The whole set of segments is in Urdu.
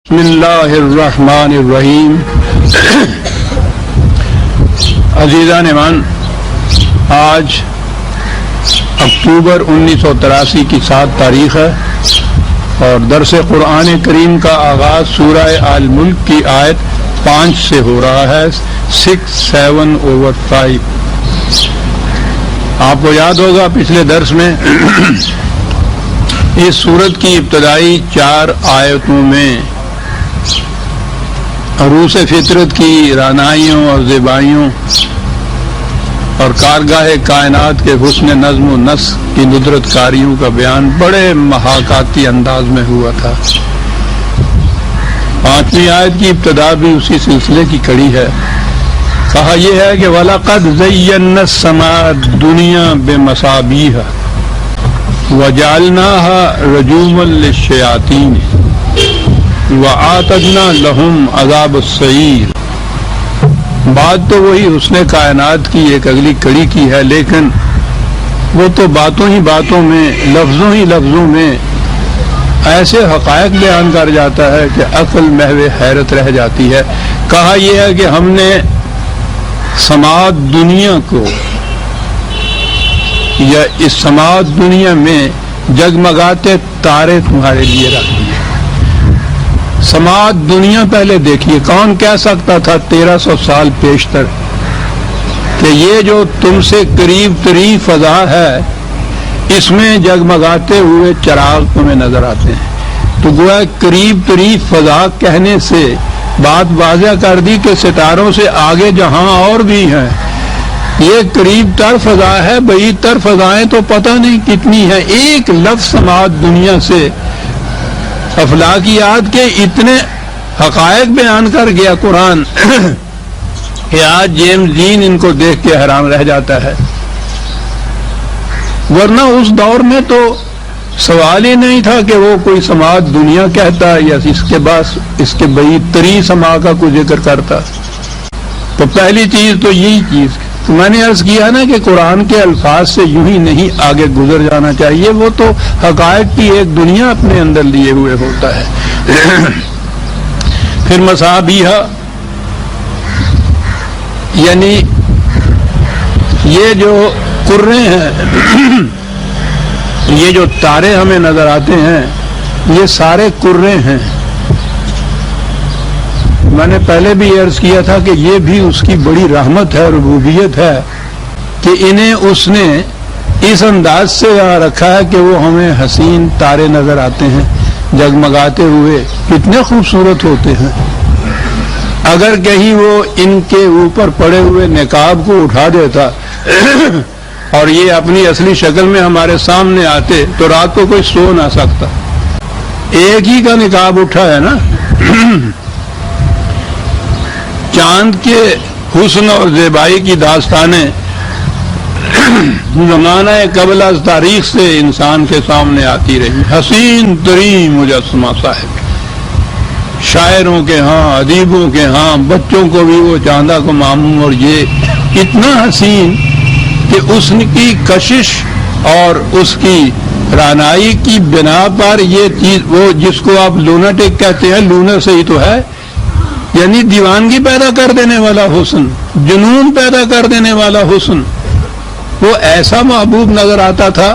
بسم اللہ الرحمن الرحیم۔ عزیزان ایمان، آج اکتوبر 1983 کی 7 تاریخ ہے اور درس قرآن کریم کا آغاز سورہ الملک کی آیت 5 سے ہو رہا ہے، 6/7/5۔ آپ کو یاد ہوگا پچھلے درس میں اس سورت کی ابتدائی 4 آیتوں میں عروس فطرت کی رعنائیوں اور زیبائیوں اور کارگاہ کائنات کے حسن نظم و نسق کی ندرت کاریوں کا بیان بڑے محاکاتی انداز میں ہوا تھا۔ 5ویں آیت کی ابتدا بھی اسی سلسلے کی کڑی ہے۔ کہا یہ ہے کہ وَلَقَدْ زَيَّنَّا السَّمَاءَ الدُّنْيَا بِمَصَابِيحَ وَجَعَلْنَاهَا رُجُومًا لِلشَّيَاطِينِ وَأَعْتَدْنَا لَهُمْ عَذَابَ السَّعِيرِ۔ بات تو وہی حسن کائنات کی ایک اگلی کڑی کی ہے، لیکن وہ تو باتوں ہی باتوں میں، لفظوں ہی لفظوں میں ایسے حقائق بیان کر جاتا ہے کہ عقل محو حیرت رہ جاتی ہے۔ کہا یہ ہے کہ ہم نے سماعت دنیا کو یا اس سماعت دنیا میں جگمگاتے تارے تمہارے لیے رکھ دیے۔ سماعت دنیا پہلے دیکھیے، کون کہہ سکتا تھا 1300 سال پیشتر کہ یہ جو تم سے قریب ترین فضا ہے اس میں جگمگاتے ہوئے چراغ تمہیں نظر آتے ہیں۔ تو گویا قریب ترین فضا کہنے سے بات واضح کر دی کہ ستاروں سے آگے جہاں اور بھی ہیں، یہ قریب تر فضا ہے، بعید تر فضائیں تو پتہ نہیں کتنی ہیں۔ ایک لفظ سماعت دنیا سے افلاکیات کے اتنے حقائق بیان کر گیا قرآن کہ آج جیمز دین ان کو دیکھ کے حیران رہ جاتا ہے، ورنہ اس دور میں تو سوال ہی نہیں تھا کہ وہ کوئی سماعت دنیا کہتا یا اس کے بعید ترین سماع کا کوئی ذکر کرتا۔ تو پہلی چیز تو یہی چیز تو میں نے عرض کیا نا کہ قرآن کے الفاظ سے یوں ہی نہیں آگے گزر جانا چاہیے، وہ تو حقائق کی ایک دنیا اپنے اندر لیے ہوئے ہوتا ہے۔ پھر مصابیحہ یعنی یہ جو قرے ہیں، یہ جو تارے ہمیں نظر آتے ہیں، یہ سارے قرے ہیں۔ میں نے پہلے بھی عرض کیا تھا کہ یہ بھی اس کی بڑی رحمت ہے، ربوبیت ہے کہ انہیں اس نے اس انداز سے یہاں رکھا ہے کہ وہ ہمیں حسین تارے نظر آتے ہیں جگمگاتے ہوئے، کتنے خوبصورت ہوتے ہیں۔ اگر کہیں وہ ان کے اوپر پڑے ہوئے نقاب کو اٹھا دیتا اور یہ اپنی اصلی شکل میں ہمارے سامنے آتے تو رات کو کوئی سو نہ سکتا۔ ایک ہی کا نقاب اٹھا ہے نا۔ چاند کے حسن اور زیبائی کی داستانیں زمانہ قبل از تاریخ سے انسان کے سامنے آتی رہی۔ حسین ترین مجسمہ صاحب، شاعروں کے ہاں، ادیبوں کے ہاں، بچوں کو بھی وہ چاندہ کو معمول، اور یہ اتنا حسین کہ اس کی کشش اور اس کی رعنائی کی بنا پر یہ چیز، وہ جس کو آپ لوناٹک کہتے ہیں، لونر سے ہی تو ہے، یعنی دیوانگی پیدا کر دینے والا حسن، جنون پیدا کر دینے والا حسن، وہ ایسا محبوب نظر آتا تھا۔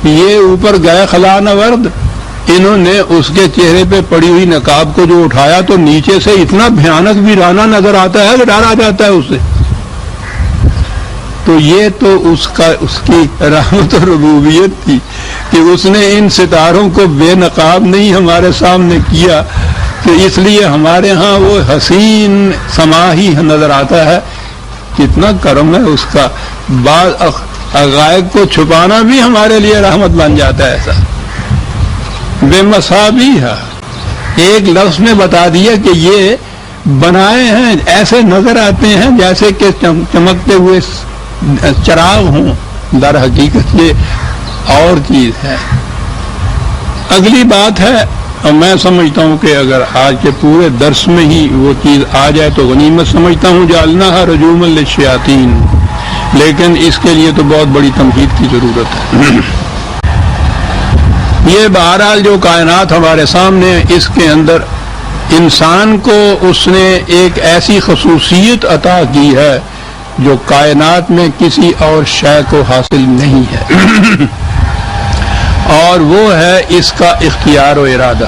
یہ اوپر گئے خلا نورد، انہوں نے اس کے چہرے پہ پڑی ہوئی نقاب کو جو اٹھایا تو نیچے سے اتنا بھیانک ویرانہ نظر آتا ہے کہ ڈر آ جاتا ہے اسے۔ تو یہ تو اس کی رحمت و ربوبیت تھی کہ اس نے ان ستاروں کو بے نقاب نہیں ہمارے سامنے کیا، کہ اس لیے ہمارے ہاں وہ حسین سما ہی نظر آتا ہے۔ کتنا کرم ہے اس کا، بعض حقائق کو چھپانا بھی ہمارے لیے رحمت بن جاتا ہے ایسا۔ بے مصابیحہ ایک لفظ میں بتا دیا کہ یہ بنائے ہیں، ایسے نظر آتے ہیں جیسے کہ چمکتے ہوئے چراغ ہوں، در حقیقت یہ اور چیز ہے۔ اگلی بات ہے، اور میں سمجھتا ہوں کہ اگر آج کے پورے درس میں ہی وہ چیز آ جائے تو غنیمت سمجھتا ہوں، جعلناها رجوما للشیاطین، لیکن اس کے لیے تو بہت بڑی تمہید کی ضرورت ہے۔ یہ بہرحال جو کائنات ہمارے سامنے ہے، اس کے اندر انسان کو اس نے ایک ایسی خصوصیت عطا کی ہے جو کائنات میں کسی اور شے کو حاصل نہیں ہے اور وہ ہے اس کا اختیار و ارادہ.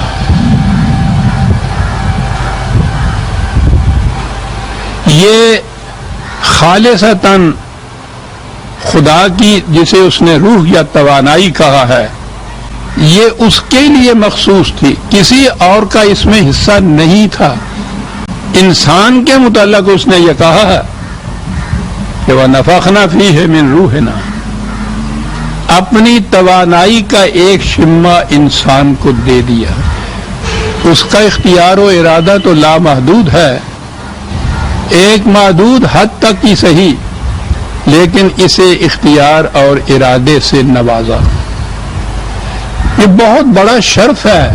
یہ خالصتاً خدا کی جسے اس نے روح یا توانائی کہا ہے یہ اس کے لیے مخصوص تھی، کسی اور کا اس میں حصہ نہیں تھا. انسان کے متعلق اس نے یہ کہا ہے کہ وَنَفَخْنَا فِيهِ مِن رُوحِنَا، اپنی توانائی کا ایک شمع انسان کو دے دیا. اس کا اختیار و ارادہ تو لامحدود ہے، ایک محدود حد تک ہی صحیح، لیکن اسے اختیار اور ارادے سے نوازا. یہ بہت بڑا شرف ہے،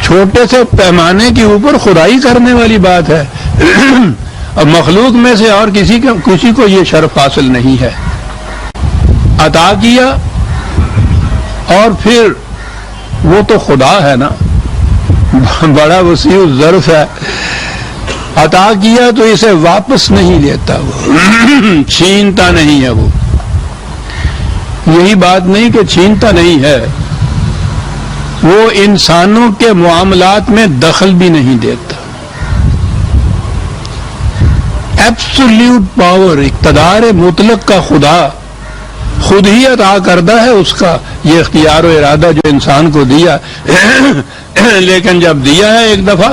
چھوٹے سے پیمانے کے اوپر خدائی کرنے والی بات ہے. اور مخلوق میں سے اور کسی کو یہ شرف حاصل نہیں ہے. عطا کیا اور پھر وہ تو خدا ہے نا، بڑا وسیع الظرف ہے. عطا کیا تو اسے واپس نہیں لیتا، وہ چھینتا نہیں ہے. وہ یہی بات نہیں کہ چھینتا نہیں ہے، وہ انسانوں کے معاملات میں دخل بھی نہیں دیتا. ایبسولیوٹ پاور، اقتدار مطلق کا خدا خود ہی عطا کردہ ہے اس کا یہ اختیار و ارادہ جو انسان کو دیا. لیکن جب دیا ہے ایک دفعہ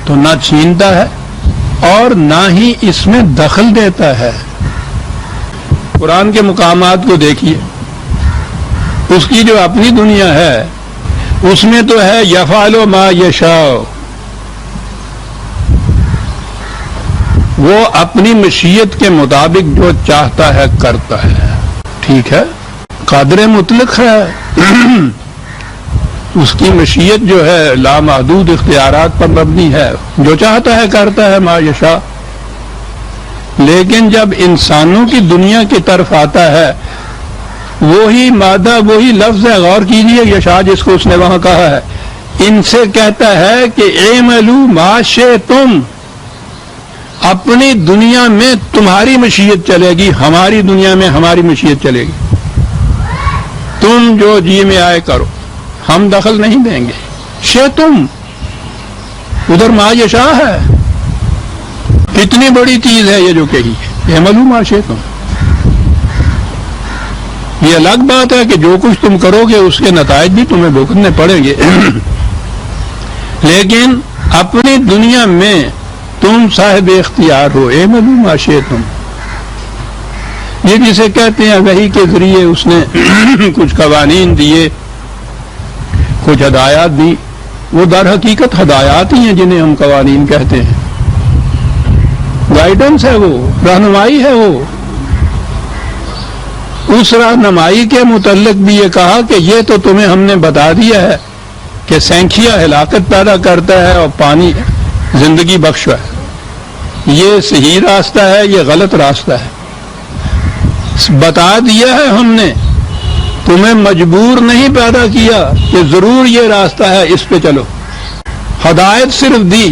تو نہ چھینتا ہے اور نہ ہی اس میں دخل دیتا ہے. قرآن کے مقامات کو دیکھیے، اس کی جو اپنی دنیا ہے اس میں تو ہے یفعل ما یشاء، وہ اپنی مشیت کے مطابق جو چاہتا ہے کرتا ہے. ٹھیک ہے، قادر مطلق ہے، اس کی مشیت جو ہے لامحدود اختیارات پر مبنی ہے، جو چاہتا ہے کرتا ہے ما یشاء. لیکن جب انسانوں کی دنیا کی طرف آتا ہے وہی مادہ وہی لفظ ہے، غور کیجیے یشاء جس کو اس نے وہاں کہا ہے، ان سے کہتا ہے کہ اعملوا ما شئتم، اپنی دنیا میں تمہاری مشیت چلے گی، ہماری دنیا میں ہماری مشیت چلے گی. تم جو جی میں آئے کرو، ہم دخل نہیں دیں گے. شئتم ادھر ما یشاء ہے، کتنی بڑی چیز ہے یہ جو کہی ہے، اعملوا ما شئتم. یہ الگ بات ہے کہ جو کچھ تم کرو گے اس کے نتائج بھی تمہیں بھگتنے پڑیں گے، لیکن اپنی دنیا میں تم صاحب اختیار ہو. اعملوا ما شئتم، یہ جسے کہتے ہیں وحی کے ذریعے اس نے کچھ قوانین دیے، کچھ ہدایات دی. وہ در حقیقت ہدایات ہی ہیں جنہیں ہم قوانین کہتے ہیں. گائیڈنس ہے، وہ رہنمائی ہے. وہ اس رہنمائی کے متعلق بھی یہ کہا کہ یہ تو تمہیں ہم نے بتا دیا ہے کہ سینکھیا ہلاکت پیدا کرتا ہے اور پانی زندگی بخش ہے. یہ صحیح راستہ ہے، یہ غلط راستہ ہے. بتا دیا ہے ہم نے، تمہیں مجبور نہیں پیدا کیا کہ ضرور یہ راستہ ہے اس پہ چلو. ہدایت صرف دی،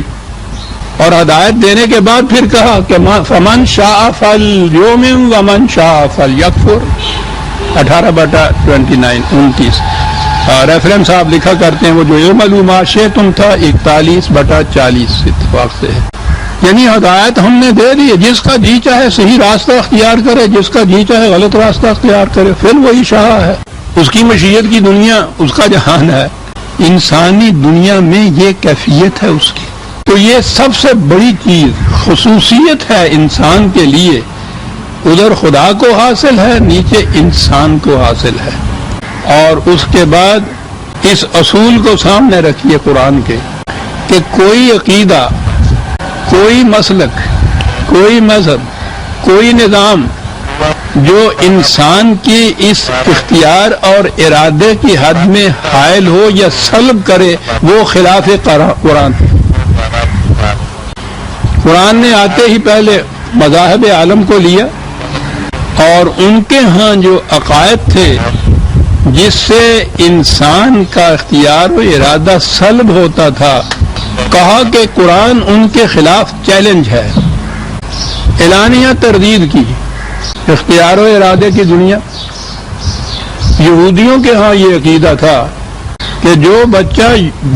اور ہدایت دینے کے بعد پھر کہا کہ فمن شاء فلیؤمن ومن شاء فلیکفر. 18/29 ریفرنس آپ لکھا کرتے ہیں، وہ جو اعملوا ما شئتم تھا 41/40 اتفاق سے ہے. یعنی ہدایت ہم نے دے دی، جس کا جی چاہے صحیح راستہ اختیار کرے، جس کا جی چاہے غلط راستہ اختیار کرے، پھر وہی شاہ ہے. اس کی مشیت کی دنیا اس کا جہان ہے. انسانی دنیا میں یہ کیفیت ہے اس کی. تو یہ سب سے بڑی چیز خصوصیت ہے انسان کے لیے. ادھر خدا کو حاصل ہے، نیچے انسان کو حاصل ہے. اور اس کے بعد اس اصول کو سامنے رکھیے قرآن کے کہ کوئی عقیدہ، کوئی مسلک، کوئی مذہب، کوئی نظام جو انسان کی اس اختیار اور ارادے کی حد میں حائل ہو یا سلب کرے وہ خلاف قرآن. قرآن نے آتے ہی پہلے مذاہب عالم کو لیا اور ان کے ہاں جو عقائد تھے جس سے انسان کا اختیار و ارادہ سلب ہوتا تھا کہا کہ قرآن ان کے خلاف چیلنج ہے، اعلانیہ تردید کی۔ اختیار و ارادے کی دنیا، یہودیوں کے ہاں یہ عقیدہ تھا کہ جو بچہ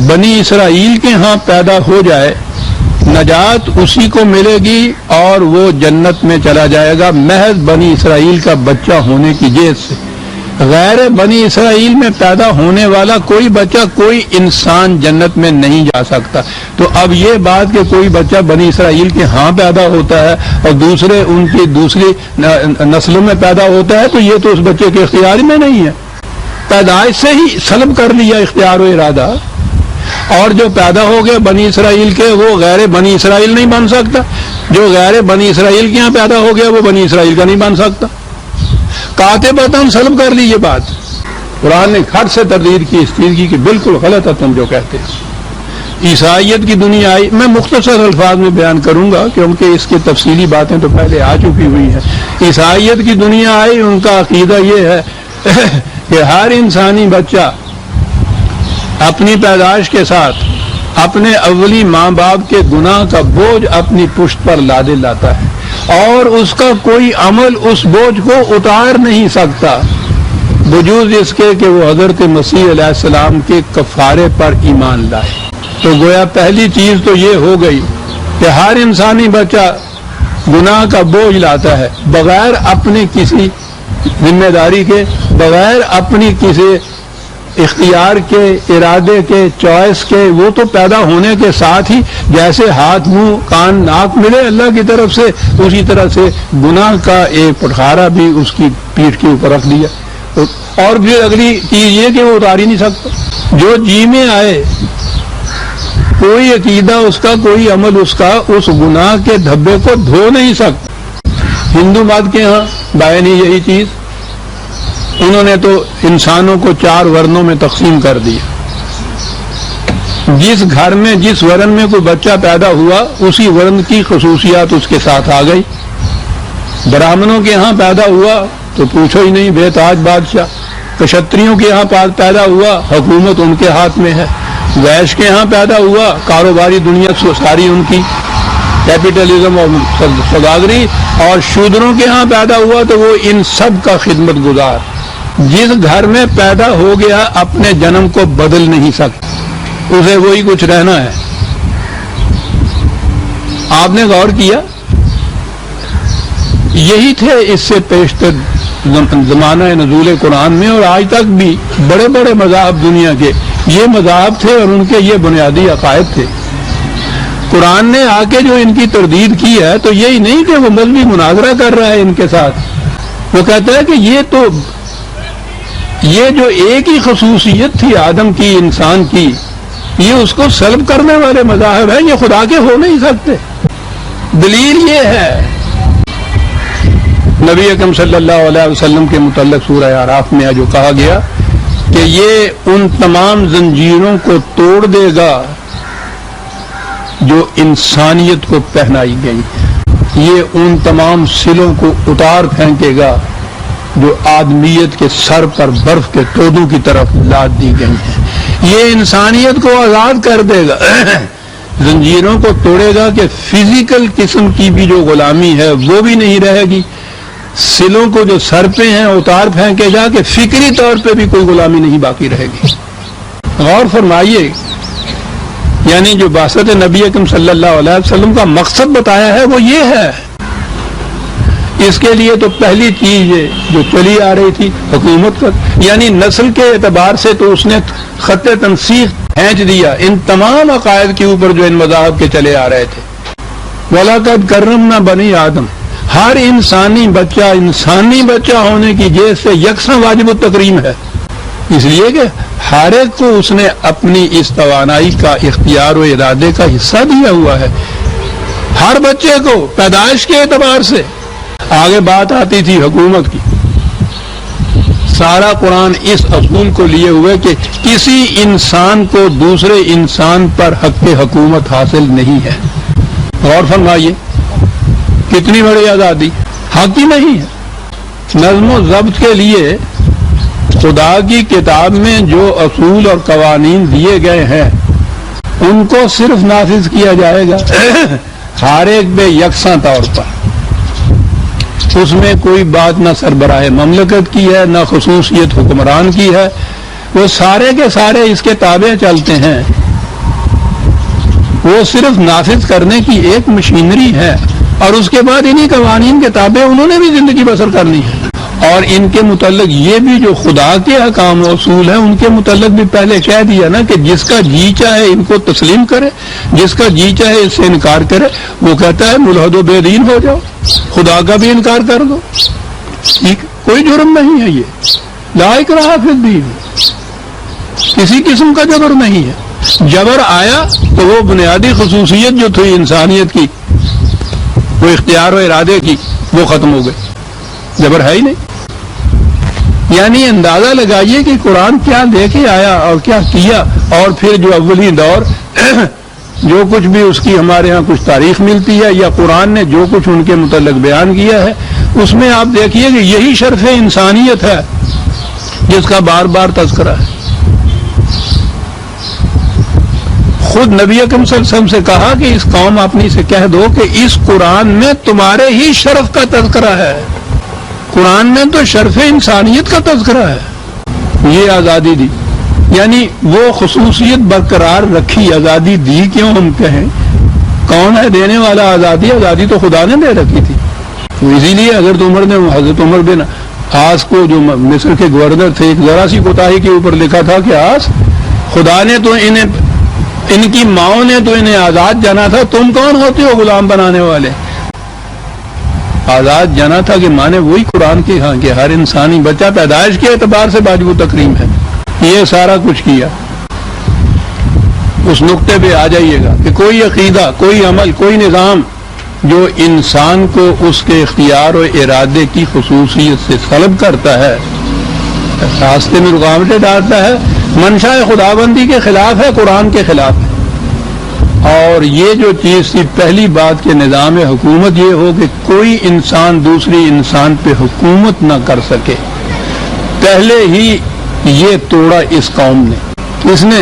بنی اسرائیل کے ہاں پیدا ہو جائے نجات اسی کو ملے گی اور وہ جنت میں چلا جائے گا محض بنی اسرائیل کا بچہ ہونے کی جہت سے۔ غیر بنی اسرائیل میں پیدا ہونے والا کوئی بچہ، کوئی انسان جنت میں نہیں جا سکتا۔ تو اب یہ بات کہ کوئی بچہ بنی اسرائیل کے ہاں پیدا ہوتا ہے اور دوسرے ان کی دوسری نسلوں میں پیدا ہوتا ہے تو یہ تو اس بچے کے اختیار میں نہیں ہے، پیدائش سے ہی سلب کر لیا اختیار و ارادہ۔ اور جو پیدا ہو گئے بنی اسرائیل کے وہ غیر بنی اسرائیل نہیں بن سکتا، جو غیر بنی اسرائیل کے ہاں پیدا ہو گیا وہ بنی اسرائیل کا نہیں بن سکتا۔ قاطبتاً سلب کر لی یہ بات۔ قرآن نے کھٹ سے تردید کی اس چیز کی کہ بالکل غلط ہے تم جو کہتے ہیں۔ عیسائیت کی دنیا آئی، میں مختصر الفاظ میں بیان کروں گا کیونکہ اس کی تفصیلی باتیں تو پہلے آ چکی ہوئی ہیں۔ عیسائیت کی دنیا آئی، ان کا عقیدہ یہ ہے کہ ہر انسانی بچہ اپنی پیدائش کے ساتھ اپنے اولی ماں باپ کے گناہ کا بوجھ اپنی پشت پر لادے لاتا ہے اور اس کا کوئی عمل اس بوجھ کو اتار نہیں سکتا بجوز اس کے کہ وہ حضرت مسیح علیہ السلام کے کفارے پر ایمان لائے۔ تو گویا پہلی چیز تو یہ ہو گئی کہ ہر انسانی بچہ گناہ کا بوجھ لاتا ہے بغیر اپنی کسی ذمہ داری کے، بغیر اپنی کسی اختیار کے، ارادے کے، چوائس کے۔ وہ تو پیدا ہونے کے ساتھ ہی جیسے ہاتھ، منہ، کان، ناک ملے اللہ کی طرف سے، اسی طرح سے گناہ کا ایک پٹخارا بھی اس کی پیٹھ کے اوپر رکھ دیا۔ اور پھر اگلی چیز یہ کہ وہ اتار ہی نہیں سکتا۔ جو جی میں آئے کوئی عقیدہ اس کا، کوئی عمل اس کا اس گناہ کے دھبے کو دھو نہیں سکتا۔ ہندو مت کے ہاں بائے نہیں یہی چیز، انہوں نے تو انسانوں کو 4 ورنوں میں تقسیم کر دیا۔ جس گھر میں جس ورن میں کوئی بچہ پیدا ہوا اسی ورن کی خصوصیات اس کے ساتھ آ گئی۔ برہمنوں کے ہاں پیدا ہوا تو پوچھو ہی نہیں، بے تاج بادشاہ۔ کشتریوں کے ہاں پیدا ہوا، حکومت ان کے ہاتھ میں ہے۔ ویش کے ہاں پیدا ہوا، کاروباری دنیا ساری ان کی، کیپٹلزم اور سوداگری۔ اور شودروں کے ہاں پیدا ہوا تو وہ ان سب کا خدمت گزار۔ جس گھر میں پیدا ہو گیا اپنے جنم کو بدل نہیں سکتا، اسے وہی کچھ رہنا ہے۔ آپ نے غور کیا، یہی تھے اس سے پیشتر زمانہ نزول قرآن میں، اور آج تک بھی بڑے بڑے مذاہب دنیا کے یہ مذاہب تھے اور ان کے یہ بنیادی عقائد تھے۔ قرآن نے آ کے جو ان کی تردید کی ہے تو یہی نہیں کہ وہ مذہبی مناظرہ کر رہا ہے ان کے ساتھ، وہ کہتا ہے کہ یہ جو ایک ہی خصوصیت تھی آدم کی، انسان کی، یہ اس کو سلب کرنے والے مذاہب ہیں، یہ خدا کے ہو نہیں سکتے۔ دلیل یہ ہے نبی اکرم صلی اللہ علیہ وسلم کے متعلق سورہ اعراف میں جو کہا گیا کہ یہ ان تمام زنجیروں کو توڑ دے گا جو انسانیت کو پہنائی گئی، یہ ان تمام سلوں کو اتار پھینکے گا جو آدمیت کے سر پر برف کے تودوں کی طرف لاد دی گئی ہیں، یہ انسانیت کو آزاد کر دے گا، زنجیروں کو توڑے گا کہ فزیکل قسم کی بھی جو غلامی ہے وہ بھی نہیں رہے گی، سلوں کو جو سر پہ ہیں اتار پھینکے جا کہ فکری طور پہ بھی کوئی غلامی نہیں باقی رہے گی۔ غور فرمائیے، یعنی جو بعثت نبی اکرم صلی اللہ علیہ وسلم کا مقصد بتایا ہے وہ یہ ہے۔ اس کے لیے تو پہلی چیز جو چلی آ رہی تھی حکومت کا، یعنی نسل کے اعتبار سے تو اس نے خط تنسیق کھینچ دیا ان تمام عقائد کے اوپر جو ان مذاہب کے چلے آ رہے تھے۔ وَلَقَدْ كَرَّمْنَا بَنِي آدم، ہر انسانی بچہ ہونے کی جہت سے یکساں واجب التکریم ہے، اس لیے کہ ہر ایک کو اس نے اپنی اس توانائی کا، اختیار و ارادے کا حصہ دیا ہوا ہے، ہر بچے کو پیدائش کے اعتبار سے۔ آگے بات آتی تھی حکومت کی، سارا قرآن اس اصول کو لیے ہوئے کہ کسی انسان کو دوسرے انسان پر حق حکومت حاصل نہیں ہے۔ غور فرمائیے کتنی بڑی آزادی، حق ہی نہیں ہے۔ نظم و ضبط کے لیے خدا کی کتاب میں جو اصول اور قوانین دیے گئے ہیں ان کو صرف نافذ کیا جائے گا ہر ایک پہ یکساں طور پر. اس میں کوئی بات نہ سربراہ مملکت کی ہے، نہ خصوصیت حکمران کی ہے، وہ سارے کے سارے اس کے تابع چلتے ہیں. وہ صرف نافذ کرنے کی ایک مشینری ہے، اور اس کے بعد انہی قوانین کے تابع انہوں نے بھی زندگی بسر کرنی ہے. اور ان کے متعلق یہ بھی جو خدا کے احکام و اصول ہیں ان کے متعلق بھی پہلے کہہ دیا نا کہ جس کا جی چاہے ان کو تسلیم کرے، جس کا جی چاہے اس سے انکار کرے. وہ کہتا ہے ملحد و بے دین ہو جاؤ، خدا کا بھی انکار کر دو، ٹھیک، کوئی جرم نہیں ہے. یہ لا اکراہ فی الدین، کسی قسم کا جبر نہیں ہے. جبر آیا تو وہ بنیادی خصوصیت جو تھی انسانیت کی، وہ اختیار و ارادے کی، وہ ختم ہو گئی. جبر ہے ہی نہیں. یعنی اندازہ لگائیے کہ قرآن کیا لے کے آیا اور کیا کیا. اور پھر جو اولی دور جو کچھ بھی اس کی ہمارے ہاں کچھ تاریخ ملتی ہے یا قرآن نے جو کچھ ان کے متعلق بیان کیا ہے، اس میں آپ دیکھیے کہ یہی شرف انسانیت ہے جس کا بار بار تذکرہ ہے. خود نبی اکرم صلی اللہ علیہ وسلم سے کہا کہ اس قوم اپنی سے کہہ دو کہ اس قرآن میں تمہارے ہی شرف کا تذکرہ ہے. قرآن میں تو شرف انسانیت کا تذکرہ ہے. یہ آزادی دی، یعنی وہ خصوصیت برقرار رکھی. آزادی دی کیوں ہم کہیں؟ کون ہے دینے والا آزادی؟ آزادی تو خدا نے دے رکھی تھی. تو اسی لیے حضرت عمر بن عاص کو، جو مصر کے گورنر تھے، ایک ذرا سی کوتاہی کے اوپر لکھا تھا کہ عاص، خدا نے تو ان کی ماؤں نے تو انہیں آزاد جانا تھا، تم کون ہوتے ہو غلام بنانے والے؟ آزاد جانا تھا کہ مانے وہی قرآن کے ہاں کہ ہر انسانی بچہ پیدائش کے اعتبار سے واجب تکریم ہے. یہ سارا کچھ کیا. اس نقطے پہ آ جائیے گا کہ کوئی عقیدہ، کوئی عمل، کوئی نظام جو انسان کو اس کے اختیار و ارادے کی خصوصیت سے سلب کرتا ہے، راستے میں رکاوٹیں ڈالتا ہے، منشاء خداوندی کے خلاف ہے، قرآن کے خلاف ہے. اور یہ جو چیز تھی پہلی بات کہ نظام حکومت یہ ہو کہ کوئی انسان دوسری انسان پہ حکومت نہ کر سکے، پہلے ہی یہ توڑا اس قوم نے. کس نے؟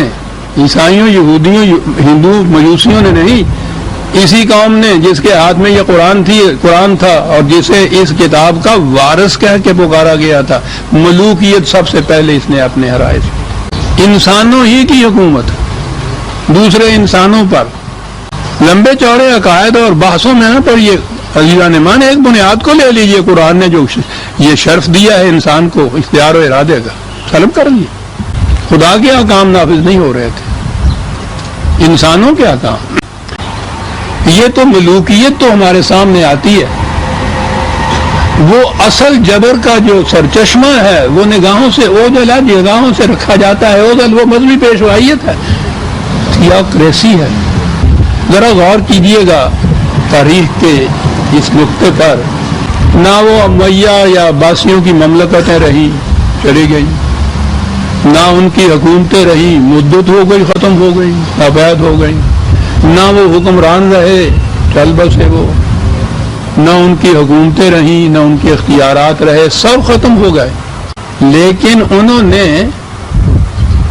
عیسائیوں، یہودیوں، ہندو، مجوسیوں نے نہیں. اسی قوم نے جس کے ہاتھ میں یہ قرآن تھا اور جسے اس کتاب کا وارث کہہ کے پکارا گیا تھا. ملوکیت سب سے پہلے اس نے اپنے ہرائے تھی. انسانوں ہی کی حکومت دوسرے انسانوں پر، لمبے چوڑے عقائد اور بحثوں میں نہ پڑھیے. عزیزان ایمان، ایک بنیاد کو لے لیجئے. قرآن نے جو یہ شرف دیا ہے انسان کو اختیار و ارادے کا، سلب کر لیے. خدا کے احکام نافذ نہیں ہو رہے تھے، انسانوں کے احکام. یہ تو ملوکیت تو ہمارے سامنے آتی ہے. وہ اصل جبر کا جو سرچشمہ ہے وہ نگاہوں سے اوجل ہے، نگاہوں سے رکھا جاتا ہے اوجل. وہ مذہبی پیشوائیت ہے، تھیوکریسی ہے. ذرا غور کیجئے گا تاریخ کے اس نقطے پر. نہ وہ امیہ یا عباسیوں کی مملکتیں رہی، چلی گئی، نہ ان کی حکومتیں رہی، مدت ہو گئی، ختم ہو گئی، ابید ہو گئی. نہ وہ حکمران رہے، چل بسے وہ. نہ ان کی حکومتیں رہیں، نہ ان کے اختیارات رہے، سب ختم ہو گئے. لیکن انہوں نے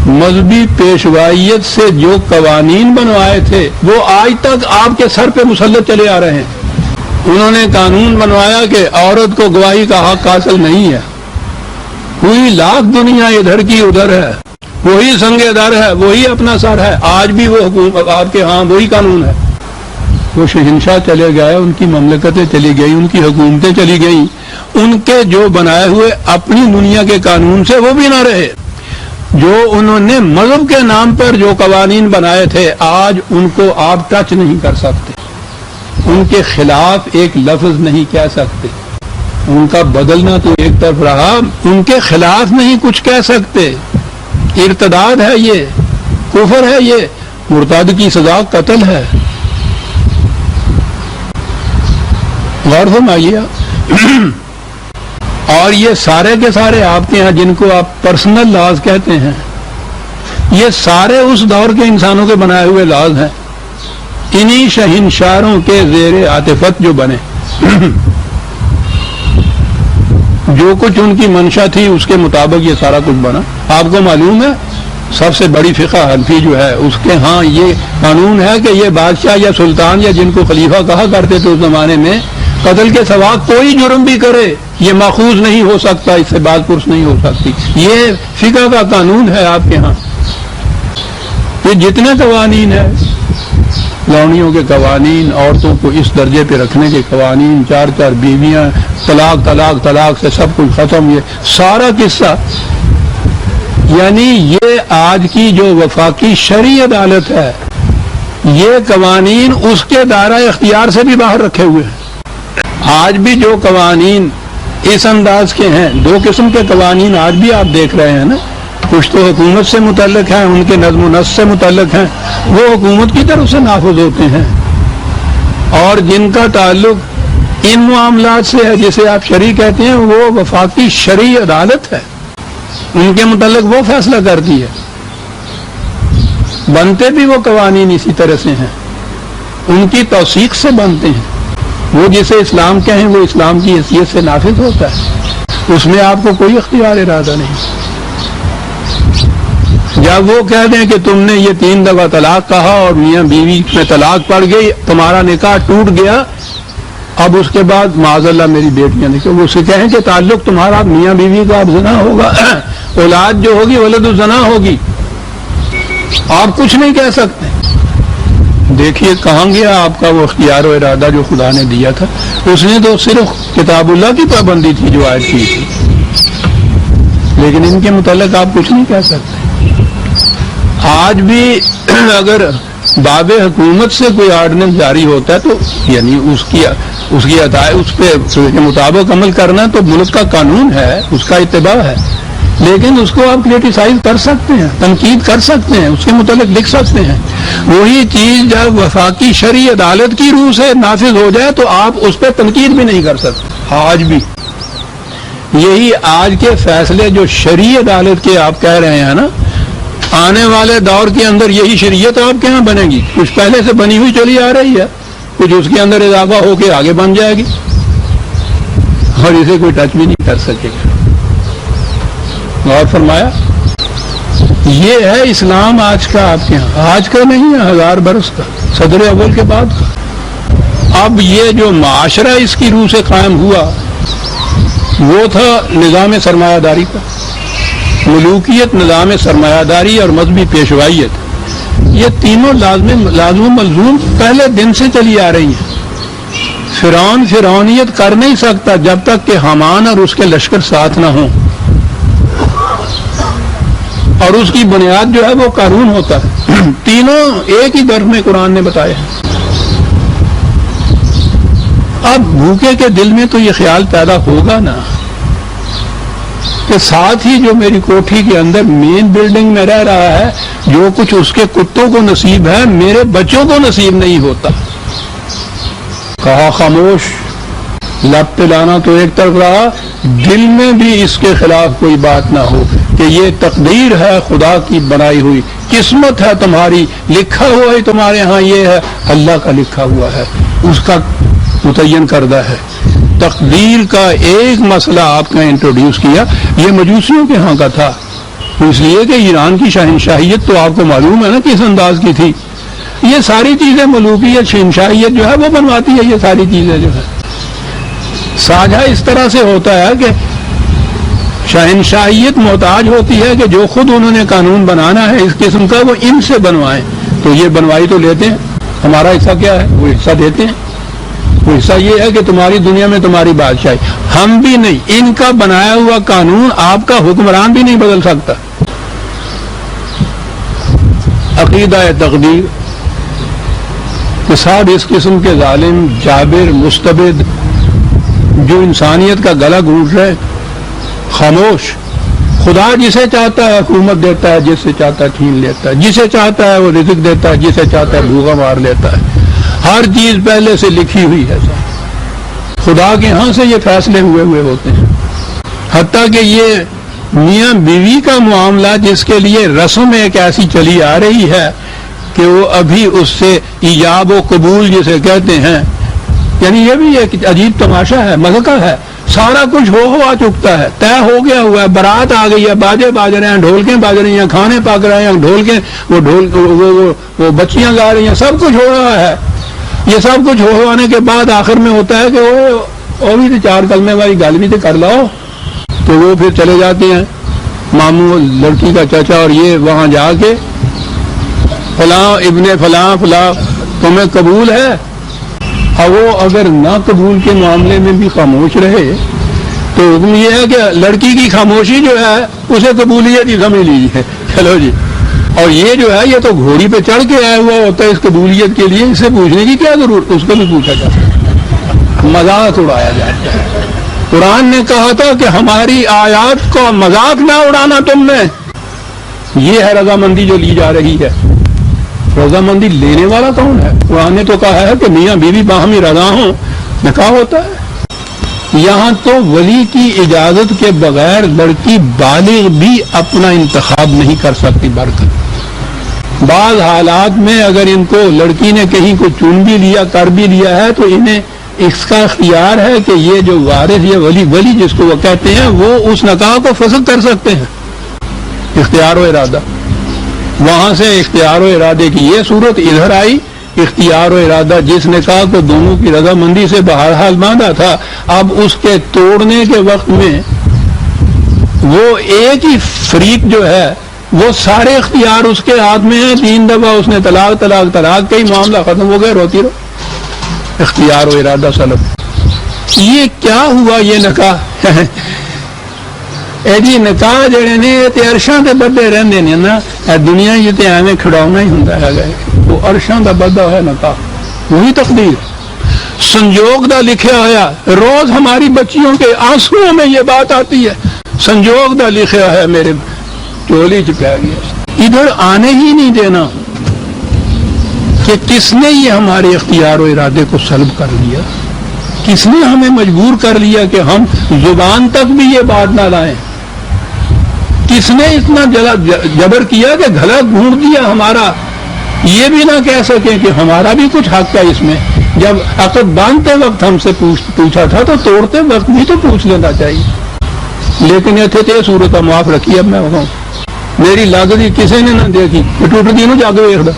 مذہبی پیشوائیت سے جو قوانین بنوائے تھے وہ آج تک آپ کے سر پہ مسلط چلے آ رہے ہیں. انہوں نے قانون بنوایا کہ عورت کو گواہی کا حق حاصل نہیں ہے. کوئی لاکھ دنیا ادھر کی ادھر ہے، وہی سنگ در ہے، وہی اپنا سر ہے. آج بھی وہ حکومت آپ کے ہاں وہی قانون ہے. وہ شہنشاہ چلے گئے، ان کی مملکتیں چلی گئی، ان کی حکومتیں چلی گئیں. ان کے جو بنائے ہوئے اپنی دنیا کے قانون سے وہ بھی نہ رہے. جو انہوں نے مذہب کے نام پر جو قوانین بنائے تھے آج ان کو آپ ٹچ نہیں کر سکتے. ان کے خلاف ایک لفظ نہیں کہہ سکتے. ان کا بدلنا تو ایک طرف رہا، ان کے خلاف نہیں کچھ کہہ سکتے. ارتداد ہے، یہ کفر ہے، یہ مرتد کی سزا قتل ہے. غور فرمائیے. اور یہ سارے کے سارے آپ کے ہاں جن کو آپ پرسنل لاز کہتے ہیں، یہ سارے اس دور کے انسانوں کے بنائے ہوئے لاز ہیں. انہی شہنشاہوں کے زیر عاطفت جو بنے، جو کچھ ان کی منشا تھی اس کے مطابق یہ سارا کچھ بنا. آپ کو معلوم ہے سب سے بڑی فقہ حنفی جو ہے اس کے ہاں یہ قانون ہے کہ یہ بادشاہ یا سلطان یا جن کو خلیفہ کہا کرتے تھے اس زمانے میں، قتل کے سوا کوئی جرم بھی کرے یہ ماخوذ نہیں ہو سکتا، اس سے باز پرس نہیں ہو سکتی. یہ فقہ کا قانون ہے آپ کے ہاں. یہ جتنے قوانین ہیں، لونیوں کے قوانین، عورتوں کو اس درجے پہ رکھنے کے قوانین، 4 بیویاں، طلاق طلاق طلاق سے سب کچھ ختم، یہ سارا قصہ. یعنی یہ آج کی جو وفاقی شرعی عدالت ہے، یہ قوانین اس کے دائرہ اختیار سے بھی باہر رکھے ہوئے ہیں. آج بھی جو قوانین اس انداز کے ہیں، 2 قسم کے قوانین آج بھی آپ دیکھ رہے ہیں نا، کچھ تو حکومت سے متعلق ہیں، ان کے نظم و نسق سے متعلق ہیں، وہ حکومت کی طرف سے نافذ ہوتے ہیں، اور جن کا تعلق ان معاملات سے ہے جسے آپ شرعی کہتے ہیں، وہ وفاقی شرعی عدالت ہے، ان کے متعلق وہ فیصلہ کرتی ہے. بنتے بھی وہ قوانین اسی طرح سے ہیں، ان کی توثیق سے بنتے ہیں. وہ جسے اسلام کہیں وہ اسلام کی حیثیت سے نافذ ہوتا ہے، اس میں آپ کو کوئی اختیار ارادہ نہیں. جب وہ کہہ دیں کہ تم نے یہ 3 دفعہ طلاق کہا اور میاں بیوی میں طلاق پڑ گئی، تمہارا نکاح ٹوٹ گیا، اب اس کے بعد معاذ اللہ میری بیٹیاں نکل، اسے کہیں کہ تعلق تمہارا میاں بیوی کا اب زنا ہوگا، اولاد جو ہوگی ولد الزنا ہوگی، آپ کچھ نہیں کہہ سکتے. دیکھیے کہاں گیا آپ کا وہ اختیار و ارادہ جو خدا نے دیا تھا. اس نے تو صرف کتاب اللہ کی پابندی تھی جو عائد کی تھی، لیکن ان کے متعلق آپ کچھ نہیں کہہ سکتے. آج بھی اگر باب حکومت سے کوئی آرڈیننس جاری ہوتا ہے تو یعنی اس کی اس پہ کے مطابق عمل کرنا تو ملک کا قانون ہے، اس کا اتباع ہے، لیکن اس کو آپ کریٹیسائز کر سکتے ہیں، تنقید کر سکتے ہیں، اس کے متعلق لکھ سکتے ہیں. وہی چیز جب وفاقی شرعی عدالت کی روح سے نافذ ہو جائے تو آپ اس پہ تنقید بھی نہیں کر سکتے. آج بھی یہی آج کے فیصلے جو شرعی عدالت کے آپ کہہ رہے ہیں نا، آنے والے دور کے اندر یہی شریعت آپ کے ہاں بنے گی. کچھ پہلے سے بنی ہوئی چلی آ رہی ہے، کچھ اس کے اندر اضافہ ہو کے آگے بن جائے گی، اور اسے کوئی ٹچ بھی نہیں کر سکے گا. غور فرمایا، یہ ہے اسلام آج کا آپ کے ہاں، آج کا نہیں ہے، 1000 برس کا، صدر اول کے بعد کا. اب یہ جو معاشرہ اس کی روح سے قائم ہوا وہ تھا نظام سرمایہ داری کا، ملوکیت، نظام سرمایہ داری اور مذہبی پیشوائیت. یہ تینوں لازم و ملزوم پہلے دن سے چلی آ رہی ہیں. فرعون فرعونیت کر نہیں سکتا جب تک کہ حامان اور اس کے لشکر ساتھ نہ ہوں، اور اس کی بنیاد جو ہے وہ قارون ہوتا ہے. تینوں ایک ہی درس میں قرآن نے بتایا ہے. اب بھوکے کے دل میں تو یہ خیال پیدا ہوگا نا کہ ساتھ ہی جو میری کوٹھی کے اندر مین بلڈنگ میں رہ رہا ہے، جو کچھ اس کے کتوں کو نصیب ہے میرے بچوں کو نصیب نہیں ہوتا. کہا خاموش، لب پہ لانا تو ایک طرف رہا، دل میں بھی اس کے خلاف کوئی بات نہ ہو کہ یہ تقدیر ہے خدا کی بنائی ہوئی، قسمت ہے تمہاری، لکھا ہوا ہے تمہارے ہاں، یہ ہے اللہ کا لکھا ہوا ہے، اس کا متعین کردہ ہے. تقدیر کا ایک مسئلہ آپ نے انٹروڈیوس کیا، یہ مجوسیوں کے ہاں کا تھا، اس لیے کہ ایران کی شہنشاہیت تو آپ کو معلوم ہے نا کس انداز کی تھی. یہ ساری چیزیں ملوکیت، شہنشاہیت جو ہے وہ بنواتی ہے. یہ ساری چیزیں جو ہے ساجھا اس طرح سے ہوتا ہے کہ شہنشاہیت محتاج ہوتی ہے کہ جو خود انہوں نے قانون بنانا ہے اس قسم کا وہ ان سے بنوائیں، تو یہ بنوائی تو لیتے ہیں، ہمارا حصہ کیا ہے؟ وہ حصہ دیتے ہیں. وہ حصہ یہ ہے کہ تمہاری دنیا میں تمہاری بادشاہی. ہم بھی نہیں، ان کا بنایا ہوا قانون آپ کا حکمران بھی نہیں بدل سکتا. عقیدہ تقدیر کہ صاحب اس قسم کے ظالم، جابر، مستبد جو انسانیت کا گلا گھونٹ رہے، خاموش. خدا جسے چاہتا ہے حکومت دیتا ہے، جسے چاہتا ہے چھین لیتا ہے، جسے چاہتا ہے وہ رزق دیتا ہے، جسے چاہتا ہے بھوکا مار لیتا ہے. ہر چیز پہلے سے لکھی ہوئی ہے. خدا کے ہاں سے یہ فیصلے ہوئے ہوتے ہیں. حتیٰ کہ یہ میاں بیوی کا معاملہ جس کے لیے رسم ایک ایسی چلی آ رہی ہے کہ وہ ابھی اس سے ایجاب و قبول جسے کہتے ہیں، یعنی یہ بھی ایک عجیب تماشا ہے، مذہقہ ہے. سارا کچھ ہو آ چکتا ہے، طے ہو گیا ہوا ہے، بارات آ گئی ہے، باجے باج رہے ہیں، ڈھولکیں باج رہی ہیں، کھانے پک رہے ہیں، ڈھولکیں وہ بچیاں گا رہی ہیں، سب کچھ ہو رہا ہے۔ یہ سب کچھ ہونے کے بعد آخر میں ہوتا ہے کہ وہ بھی تو 4 کلمے والی گل بھی تو کر لاؤ، تو وہ پھر چلے جاتے ہیں ماموں لڑکی کا چچا اور یہ وہاں جا کے فلاں ابن فلاں فلاں تمہیں قبول ہے، اور وہ اگر نہ قبول کے معاملے میں بھی خاموش رہے تو حکم یہ ہے کہ لڑکی کی خاموشی جو ہے اسے قبولیت ہی سمجھ لیجیے، چلو جی۔ اور یہ جو ہے یہ تو گھوڑی پہ چڑھ کے آیا ہوا ہوتا ہے اس قبولیت کے لیے، اس سے پوچھنے کی کیا ضرورت، اس کو بھی پوچھا جاتا ہے، مذاق اڑایا جاتا ہے۔ قرآن نے کہا تھا کہ ہماری آیات کو مذاق نہ اڑانا تم نے، یہ ہے رضامندی جو لی جا رہی ہے۔ رضامندی لینے والا کون ہے؟ قرآن نے تو کہا ہے کہ میاں بیوی باہمی رضا ہوں نکاح ہوتا ہے۔ یہاں تو ولی کی اجازت کے بغیر لڑکی بالغ بھی اپنا انتخاب نہیں کر سکتی۔ برکت بعض حالات میں اگر ان کو لڑکی نے کہیں کو چن بھی لیا کر بھی لیا ہے تو انہیں اس کا اختیار ہے کہ یہ جو وارث یا ولی جس کو وہ کہتے ہیں وہ اس نکاح کو فسخ کر سکتے ہیں، اختیار و ارادہ۔ وہاں سے اختیار و ارادے کی یہ صورت ادھر آئی، اختیار و ارادہ جس نکاح کو دونوں کی رضامندی سے بہرحال باندھا تھا، اب اس کے توڑنے کے وقت میں وہ ایک ہی فریق جو ہے وہ سارے اختیار اس کے ہاتھ میں ہیں۔ 3 دفعہ اس نے طلاق طلاق طلاق کئی معاملہ ختم ہو گئے، روتی رہو، اختیار و ارادہ سلب۔ یہ کیا ہوا یہ نکاح؟ اے جی نکاح جڑے نے تے عرشاں تے بدے رہندے نے نا، دنیا یہ تے ایویں کھڑاؤنا ہی ہوندا ہے، وہ عرشاں دا بدہ ہے نکاح، وہی تقدیر سنجوگ دا لکھیا ہوا۔ روز ہماری بچیوں کے آنسوؤں میں یہ بات آتی ہے، سنجوگ دا لکھیا ہے میرے چولی چ پہ گیا، ادھر آنے ہی نہیں دینا کہ کس نے یہ ہمارے اختیار و ارادے کو سلب کر لیا، کس نے ہمیں مجبور کر لیا کہ ہم زبان تک بھی یہ بات نہ لائیں، کس نے اتنا جبر کیا کہ گلا گھونٹ دیا ہمارا، یہ بھی نہ کہہ سکیں کہ ہمارا بھی کچھ حق ہے اس میں۔ جب عقد باندھتے وقت ہم سے پوچھا تھا تو توڑتے وقت بھی تو پوچھ لینا چاہیے، لیکن یہ تھے صورت معاف رکھی۔ اب میں بتاؤں میری لاگتی کسی نے نہ دیکھی، ٹوٹ دی نو جاگ ویکھدا،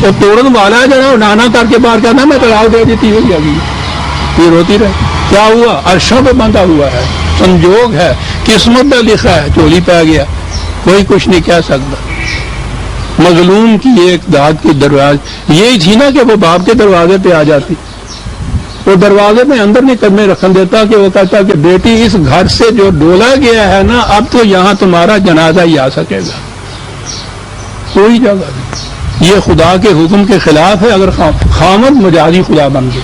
اور توڑن والا جڑا نانا کر کے باہر کہنا میں طلاق دے دیتی ہوئی آگئی، یہ روتی رہے۔ کیا ہوا؟ عرشوں پہ بندھا ہوا ہے، سنجوگ ہے، قسمت کا لکھا ہے، چولی پہ گیا، کوئی کچھ نہیں کہہ سکتا۔ مظلوم کی ایک داد کی دروازے یہی تھی نا کہ وہ باپ کے دروازے پہ آ جاتی، وہ دروازے میں اندر نہیں قدمیں رکھن دیتا کہ وہ کہتا کہ بیٹی اس گھر سے جو ڈولا گیا ہے نا اب تو یہاں تمہارا جنازہ ہی آ سکے گا، کوئی جگہ نہیں۔ یہ خدا کے حکم کے خلاف ہے اگر خامد مجازی خدا بن گئے۔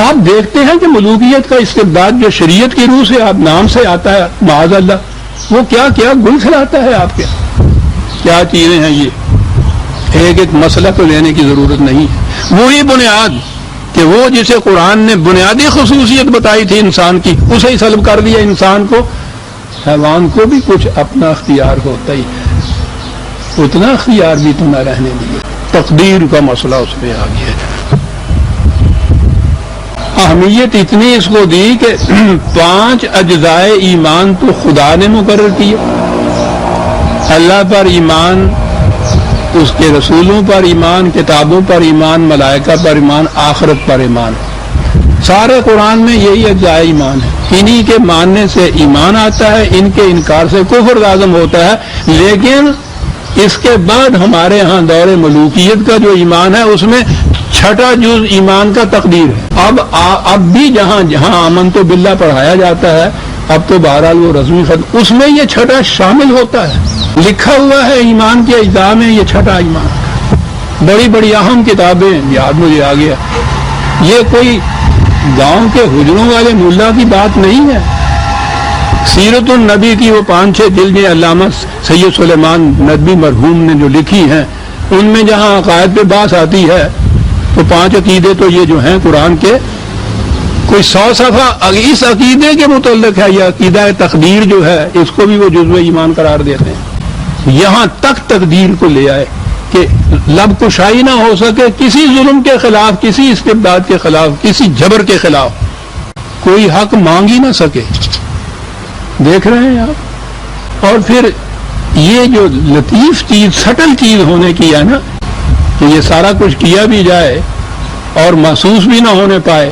آپ دیکھتے ہیں کہ ملوکیت کا استبداد جو شریعت کی روح سے آپ نام سے آتا ہے، معاذ اللہ، وہ کیا کیا گل کھلاتا ہے آپ کے، کیا چیزیں ہیں یہ، ایک ایک مسئلہ تو لینے کی ضرورت نہیں ہے۔ وہی بنیاد کہ وہ جسے قرآن نے بنیادی خصوصیت بتائی تھی انسان کی، اسے ہی سلب کر دیا انسان کو۔ حیوان کو بھی کچھ اپنا اختیار ہوتا ہی ہے، اتنا اختیار بھی تو نہ رہنے دیا، تقدیر کا مسئلہ اس میں آ گیا ہے۔ اہمیت اتنی اس کو دی کہ 5 اجزائے ایمان تو خدا نے مقرر کیا، اللہ پر ایمان، اس کے رسولوں پر ایمان، کتابوں پر ایمان، ملائکہ پر ایمان، آخرت پر ایمان، سارے قرآن میں یہی اجزائے ایمان ہے۔ انہی کے ماننے سے ایمان آتا ہے، ان کے انکار سے کفر لازم ہوتا ہے۔ لیکن اس کے بعد ہمارے ہاں دور ملوکیت کا جو ایمان ہے اس میں 6واں جز ایمان کا تقدیر ہے۔ اب بھی جہاں جہاں آمن تو باللہ پڑھایا جاتا ہے، اب تو بہرحال وہ رسمی ختم، اس میں یہ 6واں شامل ہوتا ہے، لکھا ہوا ہے ایمان کے اجزاء میں یہ 6واں ایمان۔ بڑی بڑی اہم کتابیں یاد مجھے آ گیا، یہ کوئی گاؤں کے حجروں والے ملا کی بات نہیں ہے۔ سیرت النبی کی وہ 5-6 جلدیں علامہ سید سلیمان ندوی مرحوم نے جو لکھی ہیں، ان میں جہاں عقائد پہ بات آتی ہے تو 5 عقیدے تو یہ جو ہیں قرآن کے، کوئی 100 صفحہ اس عقیدے کے متعلق ہے۔ یہ عقیدہ تقدیر جو ہے اس کو بھی وہ جزو ایمان قرار دیتے ہیں۔ یہاں تک تقدیر کو لے آئے کہ لب کشائی نہ ہو سکے کسی ظلم کے خلاف، کسی استبداد کے خلاف، کسی جبر کے خلاف، کوئی حق مانگ ہی نہ سکے. دیکھ رہے ہیں آپ. اور پھر یہ جو لطیف چیز سٹل چیز ہونے کی ہے نا کہ یہ سارا کچھ کیا بھی جائے اور محسوس بھی نہ ہونے پائے،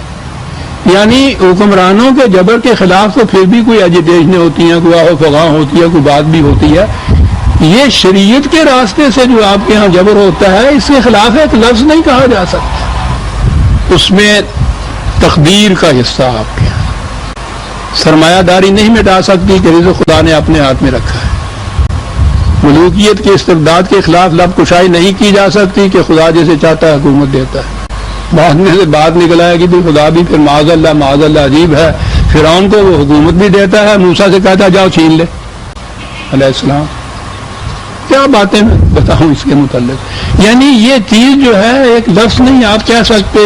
یعنی حکمرانوں کے جبر کے خلاف تو پھر بھی کوئی اجیٹیشنیں ہوتی ہیں، کوئی آہو فغاں ہوتی ہے، کوئی بات بھی ہوتی ہے. یہ شریعت کے راستے سے جو آپ کے ہاں جبر ہوتا ہے اس کے خلاف ایک لفظ نہیں کہا جا سکتا. اس میں تقدیر کا حصہ آپ کے ہاں. سرمایہ داری نہیں مٹا سکتی کہ رزق خدا نے اپنے ہاتھ میں رکھا ہے. ملوکیت کے استبداد کے خلاف لب کشائی نہیں کی جا سکتی کہ خدا جیسے چاہتا ہے حکومت دیتا ہے. بعد میں سے بات نکل آئے کہ خدا بھی پھر معاذ اللہ عجیب ہے. فرعون کو وہ حکومت بھی دیتا ہے، موسیٰ سے کہتا ہے جاؤ چھین لے علیہ السلام. کیا باتیں میں بتاؤں اس کے متعلق. یعنی یہ چیز جو ہے ایک لفظ نہیں آپ کہہ سکتے.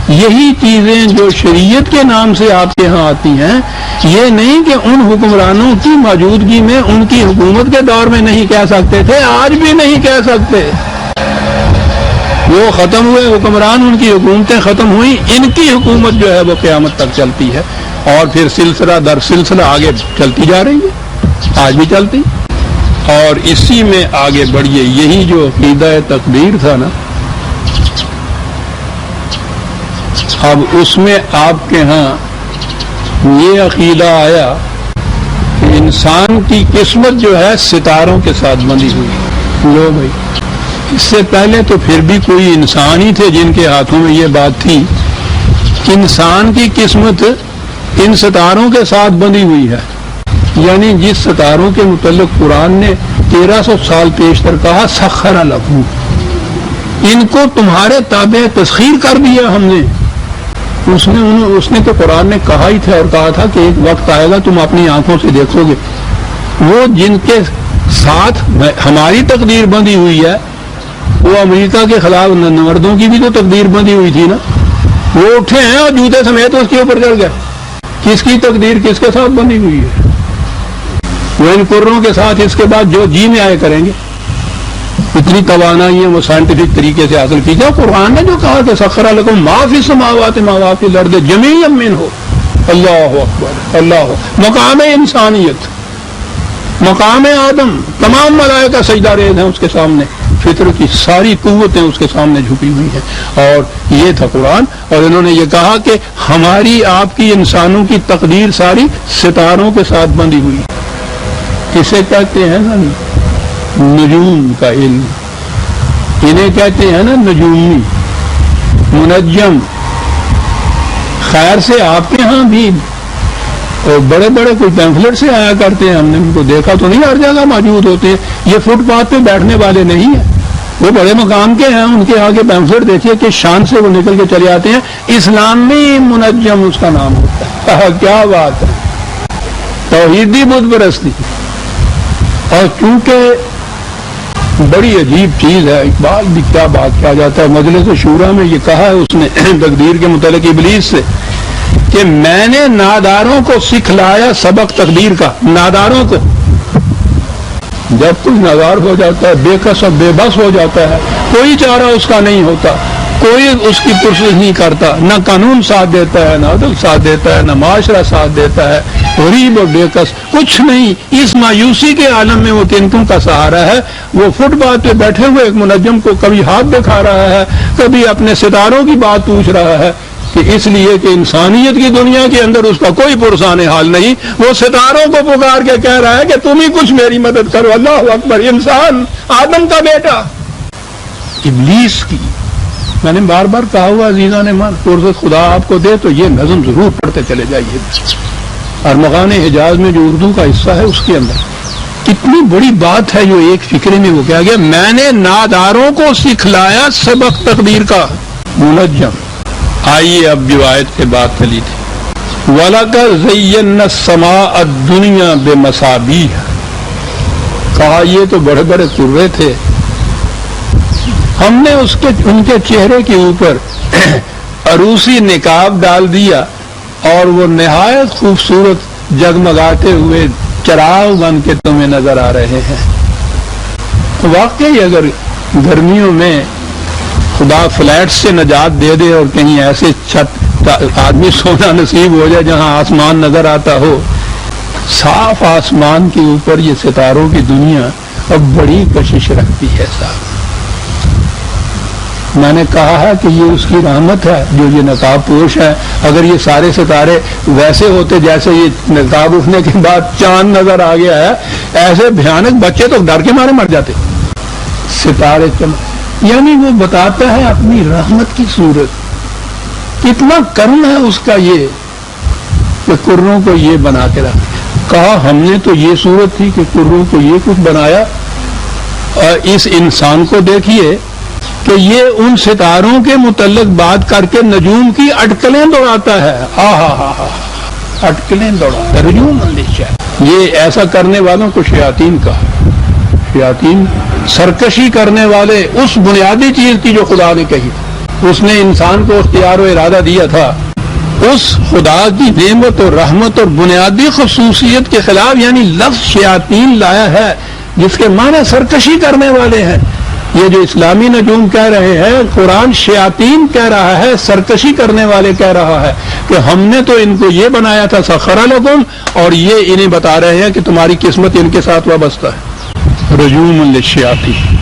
یہی چیزیں جو شریعت کے نام سے آپ کے ہاں آتی ہیں، یہ نہیں کہ ان حکمرانوں کی موجودگی میں ان کی حکومت کے دور میں نہیں کہہ سکتے تھے، آج بھی نہیں کہہ سکتے. وہ ختم ہوئے حکمران، ان کی حکومتیں ختم ہوئی، ان کی حکومت جو ہے وہ قیامت تک چلتی ہے اور پھر سلسلہ در سلسلہ آگے چلتی جا رہی ہے، آج بھی چلتی. اور اسی میں آگے بڑھیے. یہی جو عقیدہ تقدیر تھا نا، اب اس میں آپ کے ہاں یہ عقیدہ آیا کہ انسان کی قسمت جو ہے ستاروں کے ساتھ بندھی ہوئی. لو بھائی، اس سے پہلے تو پھر بھی کوئی انسان ہی تھے جن کے ہاتھوں میں یہ بات تھی کہ انسان کی قسمت ان ستاروں کے ساتھ بندھی ہوئی ہے. یعنی جس ستاروں کے متعلق قرآن نے 1300 سال پیشتر کہا سخر لہو، ان کو تمہارے تابع تسخیر کر دیا ہم نے. اس نے تو قرآن نے کہا ہی تھا اور کہا تھا کہ ایک وقت آئے گا تم اپنی آنکھوں سے دیکھو گے. وہ جن کے ساتھ ہماری تقدیر بندھی ہوئی ہے، وہ امریکہ کے خلاف نوردوں کی بھی تو تقدیر بندھی ہوئی تھی نا. وہ اٹھے ہیں اور جوتے سمیت اس کے اوپر چڑھ گئے. کس کی تقدیر کس کے ساتھ بندھی ہوئی ہے؟ وہ ان کروں کے ساتھ اس کے بعد جو جی میں آئے کریں گے. اتنی توانائی ہے وہ سائنٹیفک طریقے سے حاصل کی جائے. قرآن نے جو کہا کہ سخر لکم ما فی السماوات ما فی الارض جمیعا منہ. اللہ اکبر، اللہ. مقام انسانیت، مقام آدم، تمام ملائکہ سجدہ ریز ہیں اس کے سامنے. فطر کی ساری قوتیں اس کے سامنے جھکی ہوئی ہیں. اور یہ تھا قرآن. اور انہوں نے یہ کہا کہ ہماری آپ کی انسانوں کی تقدیر ساری ستاروں کے ساتھ بندھی ہوئی. کسے کہتے ہیں نا نجوم کا علم، انہیں کہتے ہیں نا نجومی، منجم. خیر سے آپ کے ہاں بھی اور بڑے بڑے کوئی پیمفلٹ سے آیا کرتے ہیں، ہم نے ان کو دیکھا تو نہیں، ہر جگہ موجود ہوتے ہیں. یہ فٹ پاتھ پہ بیٹھنے والے نہیں ہیں، وہ بڑے مقام کے ہیں. ان کے آگے پیمفلٹ دیکھیے کہ شان سے وہ نکل کے چلے آتے ہیں. اسلامی منجم اس کا نام ہوتا ہے. کیا بات ہے، توحیدی بت پرستی. اور چونکہ بڑی عجیب چیز ہے، اقبال بھی کیا بات کیا جاتا ہے. مجلس شورا میں یہ کہا ہے اس نے تقدیر کے متعلق ابلیس سے کہ میں نے ناداروں کو سکھلایا سبق تقدیر کا. ناداروں کو، جب کوئی نادار ہو جاتا ہے، بے کس اور بے بس ہو جاتا ہے، کوئی چارہ اس کا نہیں ہوتا، کوئی اس کی پرسش نہیں کرتا، نہ قانون ساتھ دیتا ہے، نہ عدل ساتھ دیتا ہے، نہ معاشرہ ساتھ دیتا ہے، غریب اور بے کس کچھ نہیں. اس مایوسی کے عالم میں وہ تنتوں کا سہارا ہے. وہ فٹ پاتھ پہ بیٹھے ہوئے ایک منجم کو کبھی ہاتھ دکھا رہا ہے، کبھی اپنے ستاروں کی بات پوچھ رہا ہے کہ اس لیے کہ انسانیت کی دنیا کے اندر اس کا کوئی پرسان حال نہیں. وہ ستاروں کو پکار کے کہہ رہا ہے کہ تم ہی کچھ میری مدد کرو. اللہ اکبر. انسان، آدم کا بیٹا. ابلیس کی میں نے بار بار کہا ہوا عزیزان من، فرصت خدا آپ کو دے تو یہ نظم ضرور پڑھتے چلے جائیے. ارمغان حجاز میں جو اردو کا حصہ ہے اس کے اندر کتنی بڑی بات ہے جو ایک فکرے میں وہ کہا گیا، میں نے ناداروں کو سکھلایا سبق تقدیر کا. منجم. آئیے اب جو آیت کے بات چلی تھی، وَلَقَدْ زَيَّنَّا السَّمَاءَ الدُّنْيَا بِمَصَابِيحَ. کہا یہ تو بڑے بڑے سرے تھے، ہم نے ان کے چہرے کے اوپر عروسی نقاب ڈال دیا اور وہ نہایت خوبصورت جگمگاتے ہوئے چراغ بن کے تمہیں نظر آ رہے ہیں. واقعی اگر گرمیوں میں خدا فلیٹ سے نجات دے دے اور کہیں ایسے چھت آدمی سونا نصیب ہو جائے جہاں آسمان نظر آتا ہو. صاف آسمان کے اوپر یہ ستاروں کی دنیا اب بڑی کشش رکھتی ہے صاحب. میں نے کہا ہے کہ یہ اس کی رحمت ہے جو یہ نقاب پوش ہے. اگر یہ سارے ستارے ویسے ہوتے جیسے یہ نقاب اٹھنے کے بعد چاند نظر آ گیا ہے, ایسے بھیانک بچے تو ڈر کے مارے مر جاتے. ستارے یعنی وہ بتاتا ہے اپنی رحمت کی صورت. کتنا کرم ہے اس کا یہ کہ کروں کو یہ بنا کے رکھ. کہا ہم نے تو یہ صورت تھی کہ کروں کو یہ کچھ بنایا. اور اس انسان کو دیکھیے کہ یہ ان ستاروں کے متعلق بات کر کے نجوم کی اٹکلیں دوڑاتا ہے. اٹکلیں دوڑاتا ہے نجوم اندیشہ. یہ ایسا کرنے والوں کو شیاطین کا, شیاطین سرکشی کرنے والے اس بنیادی چیز کی جو خدا نے کہی. اس نے انسان کو اختیار و ارادہ دیا تھا, اس خدا کی نعمت اور رحمت اور بنیادی خصوصیت کے خلاف یعنی لفظ شیاطین لایا ہے جس کے معنی سرکشی کرنے والے ہیں. یہ جو اسلامی نجوم کہہ رہے ہیں, قرآن شیاطین کہہ رہا ہے, سرکشی کرنے والے کہہ رہا ہے کہ ہم نے تو ان کو یہ بنایا تھا سخر لکم, اور یہ انہیں بتا رہے ہیں کہ تمہاری قسمت ان کے ساتھ وابستہ ہے. رجوم للشیاطین.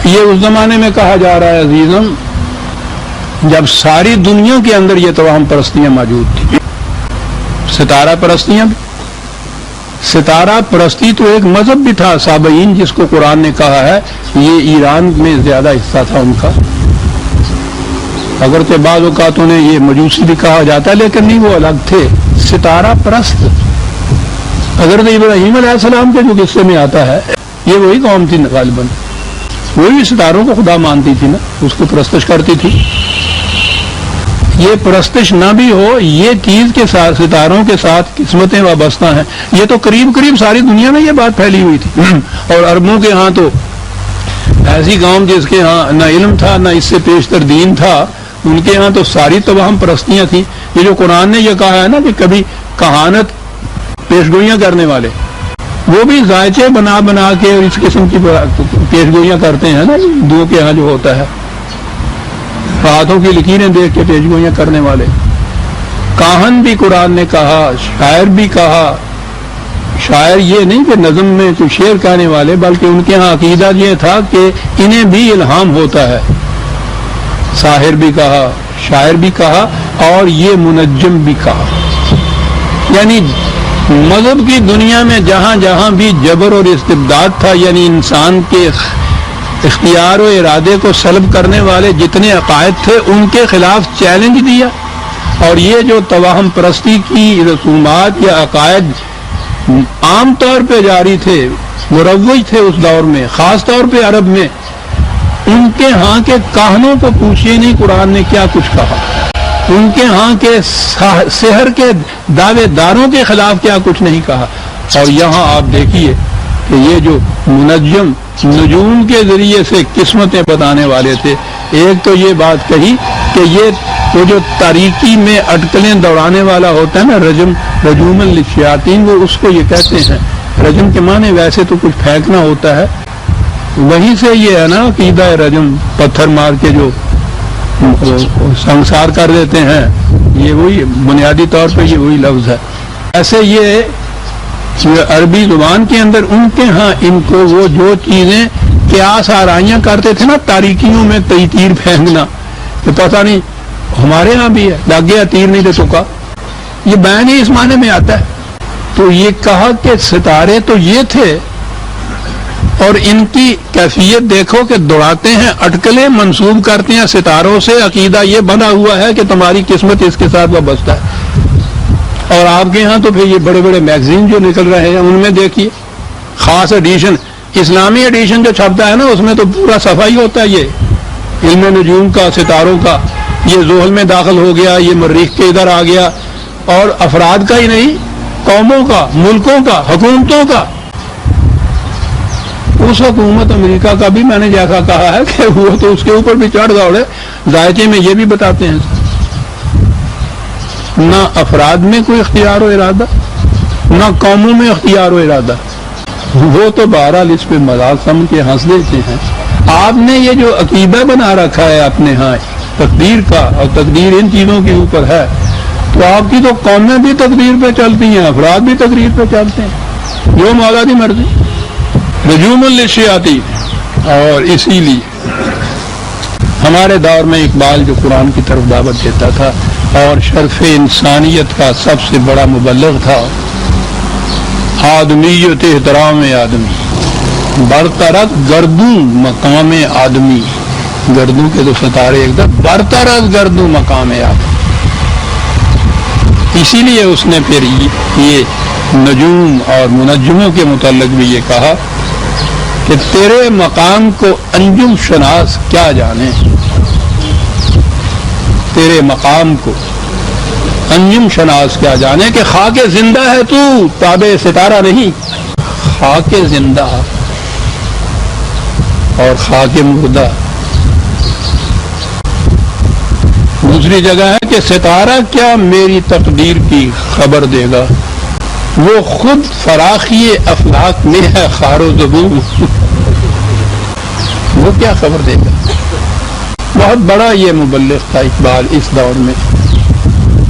یہ اس زمانے میں کہا جا رہا ہے عزیزم جب ساری دنیا کے اندر یہ توہم پرستیاں موجود تھیں. ستارہ پرستیاں بھی. ستارہ پرستی تو ایک مذہب بھی تھا سابعین, جس کو قرآن نے کہا ہے یہ ایران میں زیادہ حصہ تھا ان کا. اگرچہ بعض اوقات انہیں یہ مجوسی بھی کہا جاتا ہے لیکن نہیں, وہ الگ تھے ستارہ پرست. حضرت ابراہیم علیہ السلام کے جو قصے میں آتا ہے یہ وہی قوم تھی غالباً, وہی ستاروں کو خدا مانتی تھی نا, اس کو پرستش کرتی تھی. یہ پرستش نہ بھی ہو, یہ چیز کے ساتھ ستاروں کے ساتھ قسمتیں وابستہ ہیں. یہ تو قریب قریب ساری دنیا میں یہ بات پھیلی ہوئی تھی. اور عربوں کے ہاں تو ایسی قوم جس کے ہاں نہ علم تھا نہ اس سے پیشتر دین تھا, ان کے ہاں تو ساری توہم پرستیاں تھیں. یہ جو قرآن نے یہ کہا ہے نا کہ کبھی کہانت پیشگوئیاں کرنے والے وہ بھی ذائچے بنا بنا کے اس قسم کی پیشگوئیاں کرتے ہیں نا, ہندوؤں کے ہاں جو ہوتا ہے ہاتھوں کی لکیریں دیکھ کے پیشگوئیاں کرنے والے. کاہن بھی قرآن نے کہا, شاعر بھی کہا. شاعر یہ نہیں کہ نظم میں کوئی شعر کہنے والے, بلکہ ان کے ہاں عقیدہ یہ تھا کہ انہیں بھی الہام ہوتا ہے. ساحر بھی کہا, شاعر بھی کہا, اور یہ منجم بھی کہا. یعنی مذہب کی دنیا میں جہاں جہاں بھی جبر اور استبداد تھا, یعنی انسان کے اختیار و ارادے کو سلب کرنے والے جتنے عقائد تھے ان کے خلاف چیلنج دیا. اور یہ جو توہم پرستی کی رسومات یا عقائد عام طور پہ جاری تھے, مروج تھے اس دور میں, خاص طور پہ عرب میں, ان کے ہاں کے کاہنوں کو پوچھیے نہیں قرآن نے کیا کچھ کہا. ان کے ہاں کے سحر کے دعوے داروں کے خلاف کیا کچھ نہیں کہا. اور یہاں آپ دیکھیے کہ یہ جو منجم نجوم کے ذریعے سے قسمتیں بتانے والے تھے, ایک تو یہ بات کہی کہ یہ وہ جو تاریکی میں اٹکلیں دوڑانے والا ہوتا ہے نا, رجوم للشیاطین, وہ اس کو یہ کہتے ہیں. رجم کے معنی ویسے تو کچھ پھینکنا ہوتا ہے, وہیں سے یہ ہے نا عقیدہ رجم, پتھر مار کے جو سنسار کر دیتے ہیں, یہ وہی بنیادی طور پہ یہ وہی لفظ ہے. ایسے یہ عربی زبان کے اندر ان کے ہاں ان کو وہ جو چیزیں قیاس آرائیاں کرتے تھے نا تاریکیوں میں, تیر پھینکنا, کہ پتہ نہیں ہمارے ہاں بھی ہے, لگ گیا تیر نہیں تو چکا, یہ بیان ہی اس معنی میں آتا ہے. تو یہ کہا کہ ستارے تو یہ تھے, اور ان کی کیفیت دیکھو کہ دوڑاتے ہیں, اٹکلیں منسوب کرتے ہیں ستاروں سے. عقیدہ یہ بنا ہوا ہے کہ تمہاری قسمت اس کے ساتھ وابستہ ہے. اور آپ کے ہاں تو پھر یہ بڑے بڑے میگزین جو نکل رہے ہیں ان میں دیکھیے خاص ایڈیشن, اسلامی ایڈیشن جو چھپتا ہے نا, اس میں تو پورا صفائی ہوتا ہے یہ علم نجوم کا, ستاروں کا. یہ زحل میں داخل ہو گیا, یہ مریخ کے ادھر آ گیا, اور افراد کا ہی نہیں, قوموں کا, ملکوں کا, حکومتوں کا. اس حکومت امریکہ کا بھی میں نے جیسا کہا ہے کہ وہ تو اس کے اوپر بھی چڑھ دوڑے. ذائقے میں یہ بھی بتاتے ہیں نہ افراد میں کوئی اختیار و ارادہ, نہ قوموں میں اختیار و ارادہ. وہ تو بہرحال اس پہ مذاق سمجھ کے ہنس دیتے ہیں. آپ نے یہ جو عقیدہ بنا رکھا ہے اپنے ہاں تقدیر کا، اور تقدیر ان چیزوں کے اوپر ہے، تو آپ کی تو قومیں بھی تقدیر پہ چلتی ہیں، افراد بھی تقدیر پہ چلتے ہیں، جو مولا کی مرضی، رجوم للشیاطین۔ اور اسی لیے ہمارے دور میں اقبال جو قرآن کی طرف دعوت دیتا تھا اور شرف انسانیت کا سب سے بڑا مبلغ تھا، آدمیت احترام آدمی، برطرف گردوں مقام آدمی، گردوں کے تو ستارے ایک دم، برطرف گردوں مقام آدمی۔ اسی لیے اس نے پھر یہ نجوم اور منجموں کے متعلق بھی یہ کہا کہ تیرے مقام کو انجم شناس کیا جانے، تیرے مقام کو انجم شناس کیا جانے کہ خاک زندہ ہے تو، تابع ستارہ نہیں، خاک زندہ اور خاک مردہ۔ دوسری جگہ ہے کہ ستارہ کیا میری تقدیر کی خبر دے گا، وہ خود فراخی افلاک میں ہے خار و زبون، وہ کیا خبر دے گا۔ بہت بڑا یہ مبلغ تھا اقبال اس دور میں،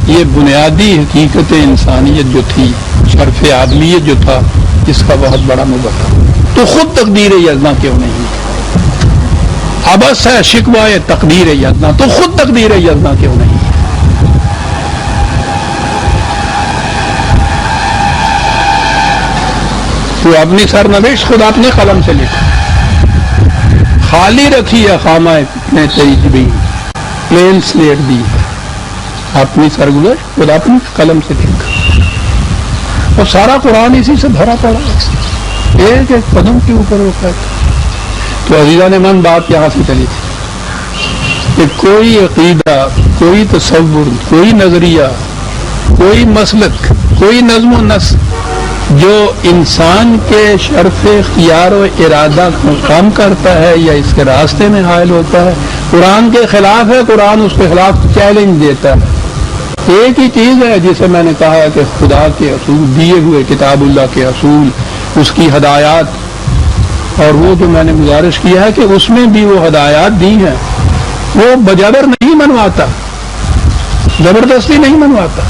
یہ بنیادی حقیقت انسانیت جو تھی، شرف آدمیت جو تھا، اس کا بہت بڑا مبلغ۔ تو خود تقدیر یزداں کیوں نہیں؟ ابس ہے شکوہ تقدیر یزداں، تو خود تقدیر یزداں کیوں نہیں؟ تو اپنی سرنوشت خود اپنے قلم سے لکھا، خالی رکھی ہے خامہ نے تیج بھی، پلین سلیٹ دی، اپنی سرگزشت خود اپنی قلم سے لکھا، اور سارا قرآن اسی سے بھرا پڑا، ایک ایک قدم کے اوپر ہوتا ہے۔ تو عزیزان من بات یہاں سے چلی تھی کہ کوئی عقیدہ، کوئی تصور، کوئی نظریہ، کوئی مسلک، کوئی نظم و نسق جو انسان کے شرف اختیار و ارادہ کو کم کرتا ہے یا اس کے راستے میں حائل ہوتا ہے، قرآن کے خلاف ہے، قرآن اس کے خلاف چیلنج دیتا ہے۔ ایک ہی چیز ہے جسے میں نے کہا کہ خدا کے اصول دیے ہوئے، کتاب اللہ کے اصول، اس کی ہدایات، اور وہ جو میں نے گزارش کیا ہے کہ اس میں بھی وہ ہدایات دی ہیں، وہ بجبر نہیں منواتا، زبردستی نہیں منواتا،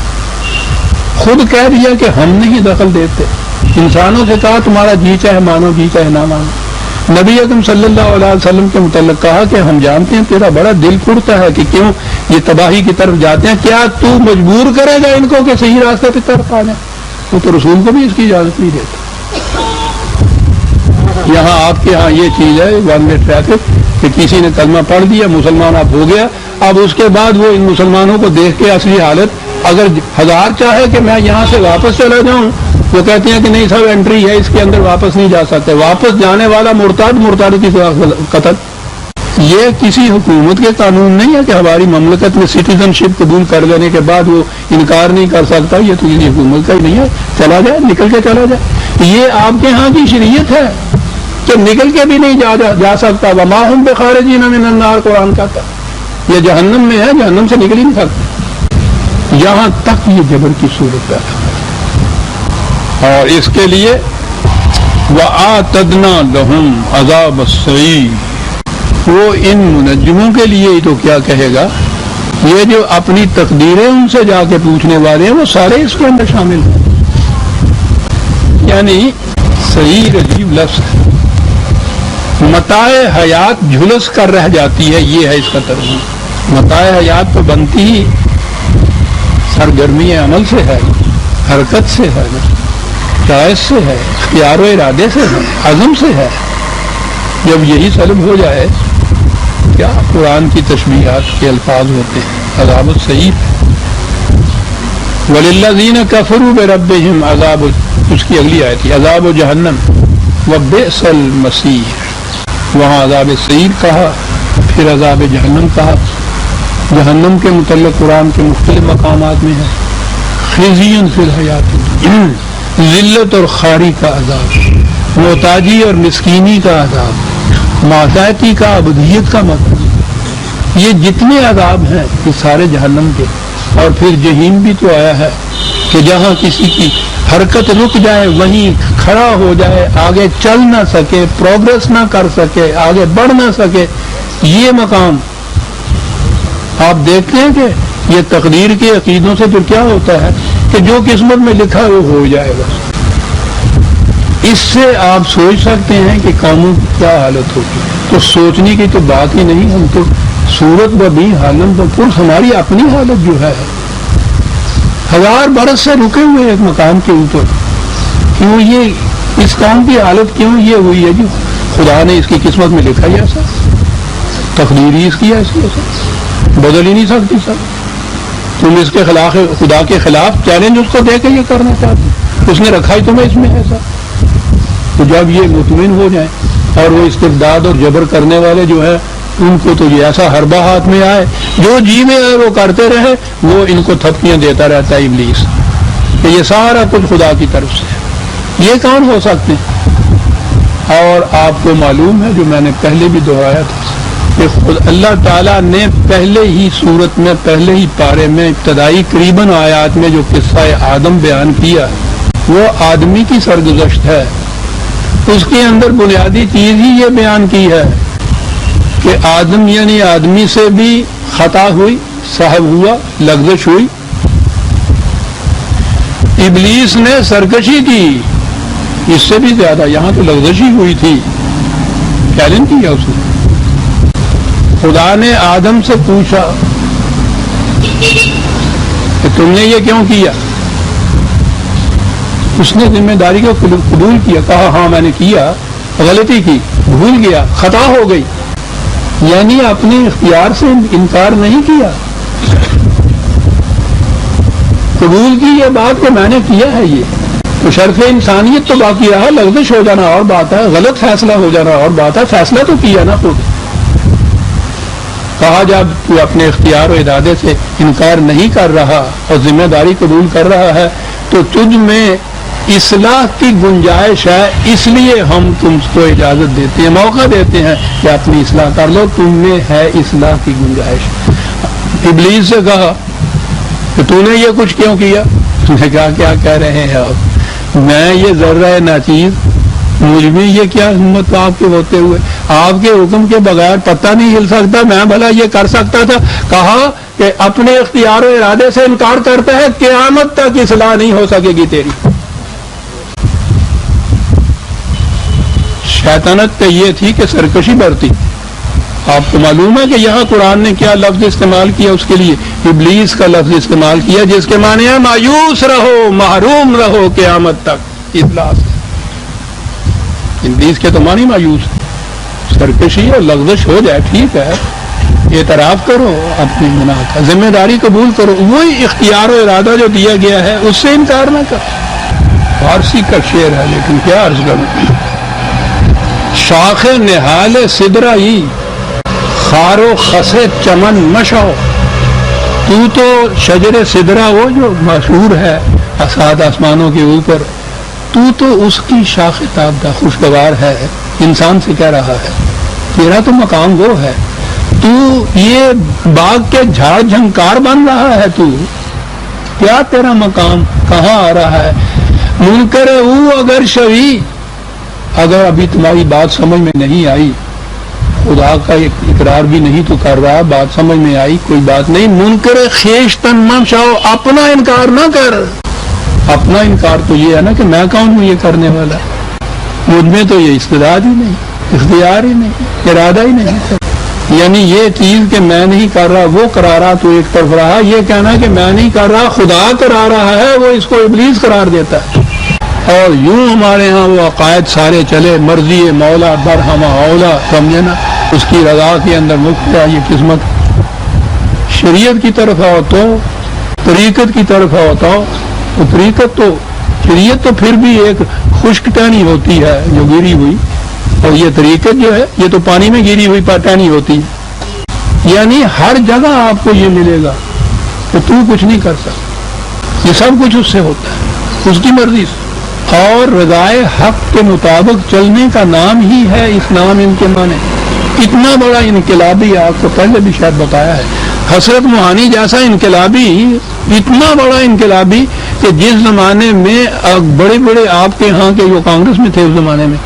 خود کہہ دیا کہ ہم نہیں دخل دیتے، انسانوں سے کہا تمہارا جی چاہے مانو، جی چاہے نہ مانو۔ نبی اکرم صلی اللہ علیہ وسلم کے متعلق کہا کہ ہم جانتے ہیں تیرا بڑا دل پھرتا ہے کہ کیوں یہ تباہی کی طرف جاتے ہیں، کیا تو مجبور کرے گا ان کو کہ صحیح راستے پہ طرف آ جائیں؟ وہ تو رسول کو بھی اس کی اجازت نہیں دیتا۔ یہاں آپ کے ہاں یہ چیز ہے ون وے ٹریفک کہ کسی نے کلمہ پڑھ دیا، مسلمان اب ہو گیا، اب اس کے بعد وہ ان مسلمانوں کو دیکھ کے اصلی حالت، اگر ہزار چاہے کہ میں یہاں سے واپس چلا جاؤں، وہ کہتے ہیں کہ نہیں صاحب انٹری ہے، اس کے اندر واپس نہیں جا سکتے، واپس جانے والا مرتد کی قتل۔ یہ کسی حکومت کے قانون نہیں ہے کہ ہماری مملکت میں سٹیزن شپ قبول کر لینے کے بعد وہ انکار نہیں کر سکتا، یہ تو کسی حکومت کا ہی نہیں ہے، چلا جائے، نکل کے چلا جائے۔ یہ آپ کے ہاں کی شریعت ہے کہ نکل کے بھی نہیں جا سکتا، وما ہم بخارجین من النار، قرآن کہتا ہے یہ جہنم میں ہے، جہنم سے نکل ہی نہیں سکتا۔ یہاں تک یہ جبر کی صورت پیدا ہے، اور اس کے لیے وَآتَدْنَا لَهُمْ عَذَابَ السَّعِيرِ، وہ ان منجموں کے لیے ہی تو کیا کہے گا، یہ جو اپنی تقدیریں ان سے جا کے پوچھنے والے ہیں وہ سارے اس کے اندر شامل ہیں۔ یعنی صحیح عجیب لفظ ہے، متاع حیات جھلس کر رہ جاتی ہے، یہ ہے اس کا ترجمہ۔ متاع حیات تو بنتی ہی سرگرمی عمل سے ہے، حرکت سے ہے، چوائس سے ہے، اختیار و ارادے سے ہے، عزم سے ہے۔ جب یہی سلب ہو جائے، کیا قرآن کی تشبیہات کے الفاظ ہوتے ہیں، عذاب السعیر۔ وَلِلَّذِينَ كَفَرُوا بِرَبِّهِمْ عذاب، اس کی اگلی آیت ہے عذاب جہنم وَبِئْسَ الْمَصِيرُ، وہاں عذاب سعیر کہا، پھر عذاب جہنم کہا۔ جہنم کے متعلق قرآن کے مختلف مقامات میں ہے خزی فی الحیات الدنیا، ذلت اور خواری کا عذاب، محتاجی اور مسکینی کا عذاب، ماتحتی کا، عبودیت کا مطلب، یہ جتنے عذاب ہیں یہ سارے جہنم کے۔ اور پھر جہنم بھی تو آیا ہے کہ جہاں کسی کی حرکت رک جائے، وہیں کھڑا ہو جائے، آگے چل نہ سکے، پروگرس نہ کر سکے، آگے بڑھ نہ سکے، یہ مقام آپ دیکھتے ہیں کہ یہ تقدیر کے عقیدوں سے پھر کیا ہوتا ہے کہ جو قسمت میں لکھا ہے وہ ہو جائے گا. اس سے آپ سوچ سکتے ہیں کہ قوموں کی کیا حالت ہوگی. تو سوچنے کی تو بات ہی نہیں. ہم تو صورت ببی حالت بپرس ہماری اپنی حالت جو ہے 1000 برس سے رکے ہوئے ایک مقام کے اوپر. کیوں یہ اس قوم کی حالت کیوں یہ ہوئی ہے؟ جی خدا نے اس کی قسمت میں لکھا ہی ایسا, تقدیر ہی اس کی ایسی ایسا, بدل ہی نہیں سکتی سر. تم اس کے خلاف خدا کے خلاف چیلنج اس کو دے کے یہ کرنا چاہتے, اس نے رکھا ہی تمہیں اس میں ایسا. تو جب یہ مطمئن ہو جائیں اور وہ استبداد اور جبر کرنے والے جو ہے ان کو تو یہ ایسا حربہ ہاتھ میں آئے, جو جی میں آئے وہ کرتے رہے, وہ ان کو تھپکیاں دیتا رہتا ہے ابلیس کہ یہ سارا کچھ خدا کی طرف سے. یہ کون ہو سکتے ہیں؟ اور آپ کو معلوم ہے جو میں نے پہلے بھی دہرایا تھا کہ خود اللہ تعالیٰ نے پہلے ہی صورت میں پہلے ہی پارے میں ابتدائی قریباً آیات میں جو قصہ آدم بیان کیا وہ آدمی کی سرگزشت ہے. اس کے اندر بنیادی چیز ہی یہ بیان کی ہے کہ آدم یعنی آدمی سے بھی خطا ہوئی, صاحب ہوا, لغزش ہوئی. ابلیس نے سرکشی کی, اس سے بھی زیادہ یہاں تو لغزش ہی ہوئی تھی. چیلنج کیا اس نے. خدا نے آدم سے پوچھا کہ تم نے یہ کیوں کیا؟ اس نے ذمہ داری کو قبول کیا, کہا ہاں میں نے کیا, غلطی کی, بھول گیا, خطا ہو گئی. یعنی اپنے اختیار سے انکار نہیں کیا, قبول کی یہ بات کہ میں نے کیا ہے. یہ تو شرف انسانیت تو باقی رہا, لغزش ہو جانا اور بات ہے, غلط فیصلہ ہو جانا اور بات ہے, فیصلہ تو کیا نا خود. کہا جب تو اپنے اختیار و ارادے سے انکار نہیں کر رہا اور ذمہ داری قبول کر رہا ہے تو تجھ میں اصلاح کی گنجائش ہے, اس لیے ہم تم کو اجازت دیتے ہیں, موقع دیتے ہیں کہ اپنی اصلاح کر لو, تم میں ہے اصلاح کی گنجائش. ابلیس سے کہا کہ تو نے یہ کچھ کیوں کیا؟ نے کہا کیا کہہ رہے ہیں آپ, میں یہ ذرہ ناچیز, مجھ میں یہ کیا ہمت آپ کے ہوتے ہوئے, آپ کے حکم کے بغیر پتہ نہیں ہل سکتا, میں بھلا یہ کر سکتا تھا. کہا کہ اپنے اختیار و ارادے سے انکار کرتا ہے, قیامت تک اصلاح نہیں ہو سکے گی تیری. شیطنت پہ یہ تھی کہ سرکشی برتی. آپ کو معلوم ہے کہ یہاں قرآن نے کیا لفظ استعمال کیا اس کے لیے؟ ابلیس کا لفظ استعمال کیا جس کے معنی ہے مایوس رہو, محروم رہو قیامت تک اصلاح سے. ابلیس کے تو معنی مایوس, سرکشی اور لغزش ہو جائے ٹھیک ہے, اعتراف کرو اپنی گناہ کا, ذمہ داری قبول کرو, وہی اختیار و ارادہ جو دیا گیا ہے اس سے انکار نہ کرو. فارسی کا شعر ہے لیکن کیا عرض کروں. شاخ نہال سدرائی خارو خسے چمن مشو, تو شجر سدرا وہ جو مشہور ہے سات آسمانوں کے اوپر, تو اس کی شاخ تابدہ خوشگوار ہے. انسان سے کہہ رہا ہے تیرا تو مقام وہ ہے, تو یہ باغ کے جھاڑ جھنکار بن رہا ہے, تو کیا تیرا مقام کہاں آ رہا ہے. منکر او اگر شوی, اگر ابھی تمہاری بات سمجھ میں نہیں آئی, خدا کا اقرار بھی نہیں تو کر رہا, بات سمجھ میں آئی کوئی بات نہیں. منکر خیش تن منشاؤ, اپنا انکار نہ کر. اپنا انکار تو یہ ہے نا کہ میں کون ہوں یہ کرنے والا, مجھ میں تو یہ استعداد ہی نہیں, اختیار ہی نہیں, ارادہ ہی نہیں. یعنی یہ چیز کہ میں نہیں کر رہا وہ کرا رہا تو ایک طرف رہا, یہ کہنا کہ میں نہیں کر رہا خدا کرا رہا ہے وہ اس کو ابلیس قرار دیتا ہے. اور یوں ہمارے ہاں وہ عقائد سارے چلے, مرضی مولا برہمہ اولا, سمجھے نا, اس کی رضا کے اندر مکتا یہ قسمت. شریعت کی طرف آؤ تو, طریقت کی طرف آؤ تو طریقت تو شریعت تو پھر بھی ایک خشک ٹہنی ہوتی ہے جو گری ہوئی, اور یہ طریقت جو ہے یہ تو پانی میں گری ہوئی ٹہنی ہوتی ہے. یعنی ہر جگہ آپ کو یہ ملے گا کہ تو کچھ نہیں کر سکتا, یہ سب کچھ اس سے ہوتا ہے, اس کی مرضی سے. اور رضائے حق کے مطابق چلنے کا نام ہی ہے اسلام. ان کے معنی اتنا بڑا انقلابی, آپ کو پہلے بھی شاید بتایا ہے, حضرت موہانی جیسا انقلابی, اتنا بڑا انقلابی کہ جس زمانے میں بڑے بڑے آپ کے ہاں کے جو کانگریس میں تھے اس زمانے میں,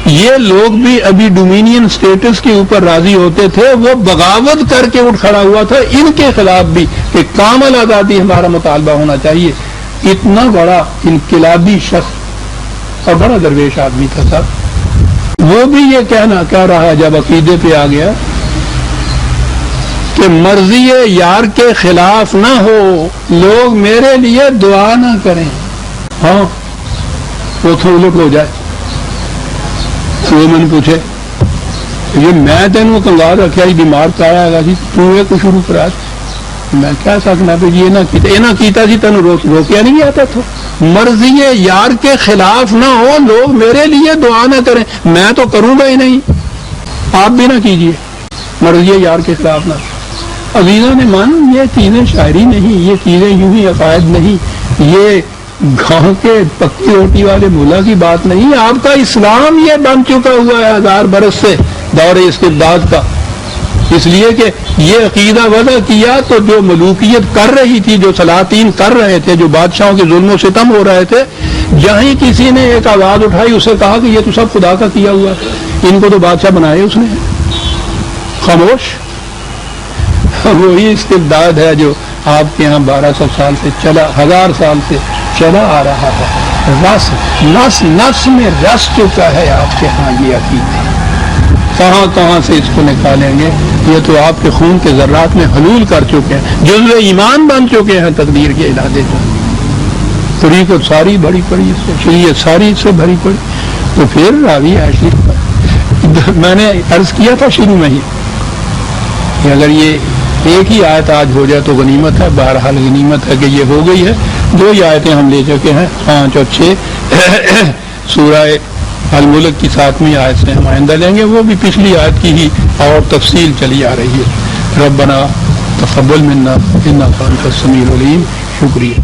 یہ لوگ بھی ابھی ڈومینین سٹیٹس کے اوپر راضی ہوتے تھے، وہ بغاوت کر کے اٹھ کھڑا ہوا تھا ان کے خلاف بھی کہ کامل آزادی ہمارا مطالبہ ہونا چاہیے. اتنا بڑا انقلابی شخص اور بڑا درویش آدمی تھا صاحب. وہ بھی یہ کہہ رہا جب عقیدے پہ آ گیا کہ مرضی یار کے خلاف نہ ہو، لوگ میرے لیے دعا نہ کریں. ہاں وہ تو الٹ ہو جائے. وہ میں نے پوچھے یہ میں تینوں کنگال رکھا جی بیمار پایا ہے جی تو یہ شروع کرا. میں کہہ سکنا بھی یہ نہ کیتا جی تینوں روکیا نہیں آتا تھا. مرضی یار کے خلاف نہ ہو، لوگ میرے لیے دعا نہ کریں. میں تو کروں گا ہی نہیں، آپ بھی نہ کیجیے. مرضی یار کے خلاف نہ. عزیزوں نے مان یہ چیزیں شاعری نہیں، یہ چیزیں یوں ہی عقائد نہیں، یہ گاؤں کے پکی روٹی والے ملا کی بات نہیں. آپ کا اسلام یہ بن چکا ہوا ہے 1000 برس سے دور استبداد کا. اس لیے کہ یہ عقیدہ وضع کیا تو جو ملوکیت کر رہی تھی، جو سلاطین کر رہے تھے، جو بادشاہوں کے ظلم و ستم ہو رہے تھے، جہیں کسی نے ایک آواز اٹھائی اسے کہا کہ یہ تو سب خدا کا کیا ہوا ہے، ان کو تو بادشاہ بنائے اس نے. خاموش. وہی استبداد ہے جو آپ کے ہاں 1200 سال سے چلا، 1000 سال سے چلا آ رہا ہے. نس میں رس چکا ہے آپ کے ہاں یہ عقیدے. کہاں سے اس کو نکالیں گے؟ یہ تو آپ کے خون کے ذرات میں حلول کر چکے ہیں، جزو ایمان بن چکے ہیں تقدیر کے ارادے کا. طریقت ساری بھری پڑی اس سے، شریعت ساری اس سے بھری پڑی. تو پھر راوی عائشہ میں نے عرض کیا تھا شروع میں ہی کہ اگر یہ ایک ہی آیت آج ہو جائے تو غنیمت ہے. بہرحال غنیمت ہے کہ یہ ہو گئی ہے. 2 ہی آیتیں ہم لے چکے ہیں، 5 اور 6 سورہ الملک کی 7ویں آیت سے ہم آئندہ لیں گے. وہ بھی پچھلی آیت کی ہی اور تفصیل چلی آ رہی ہے. ربنا تقبل منا انک انت السمیع العلیم. شکریہ.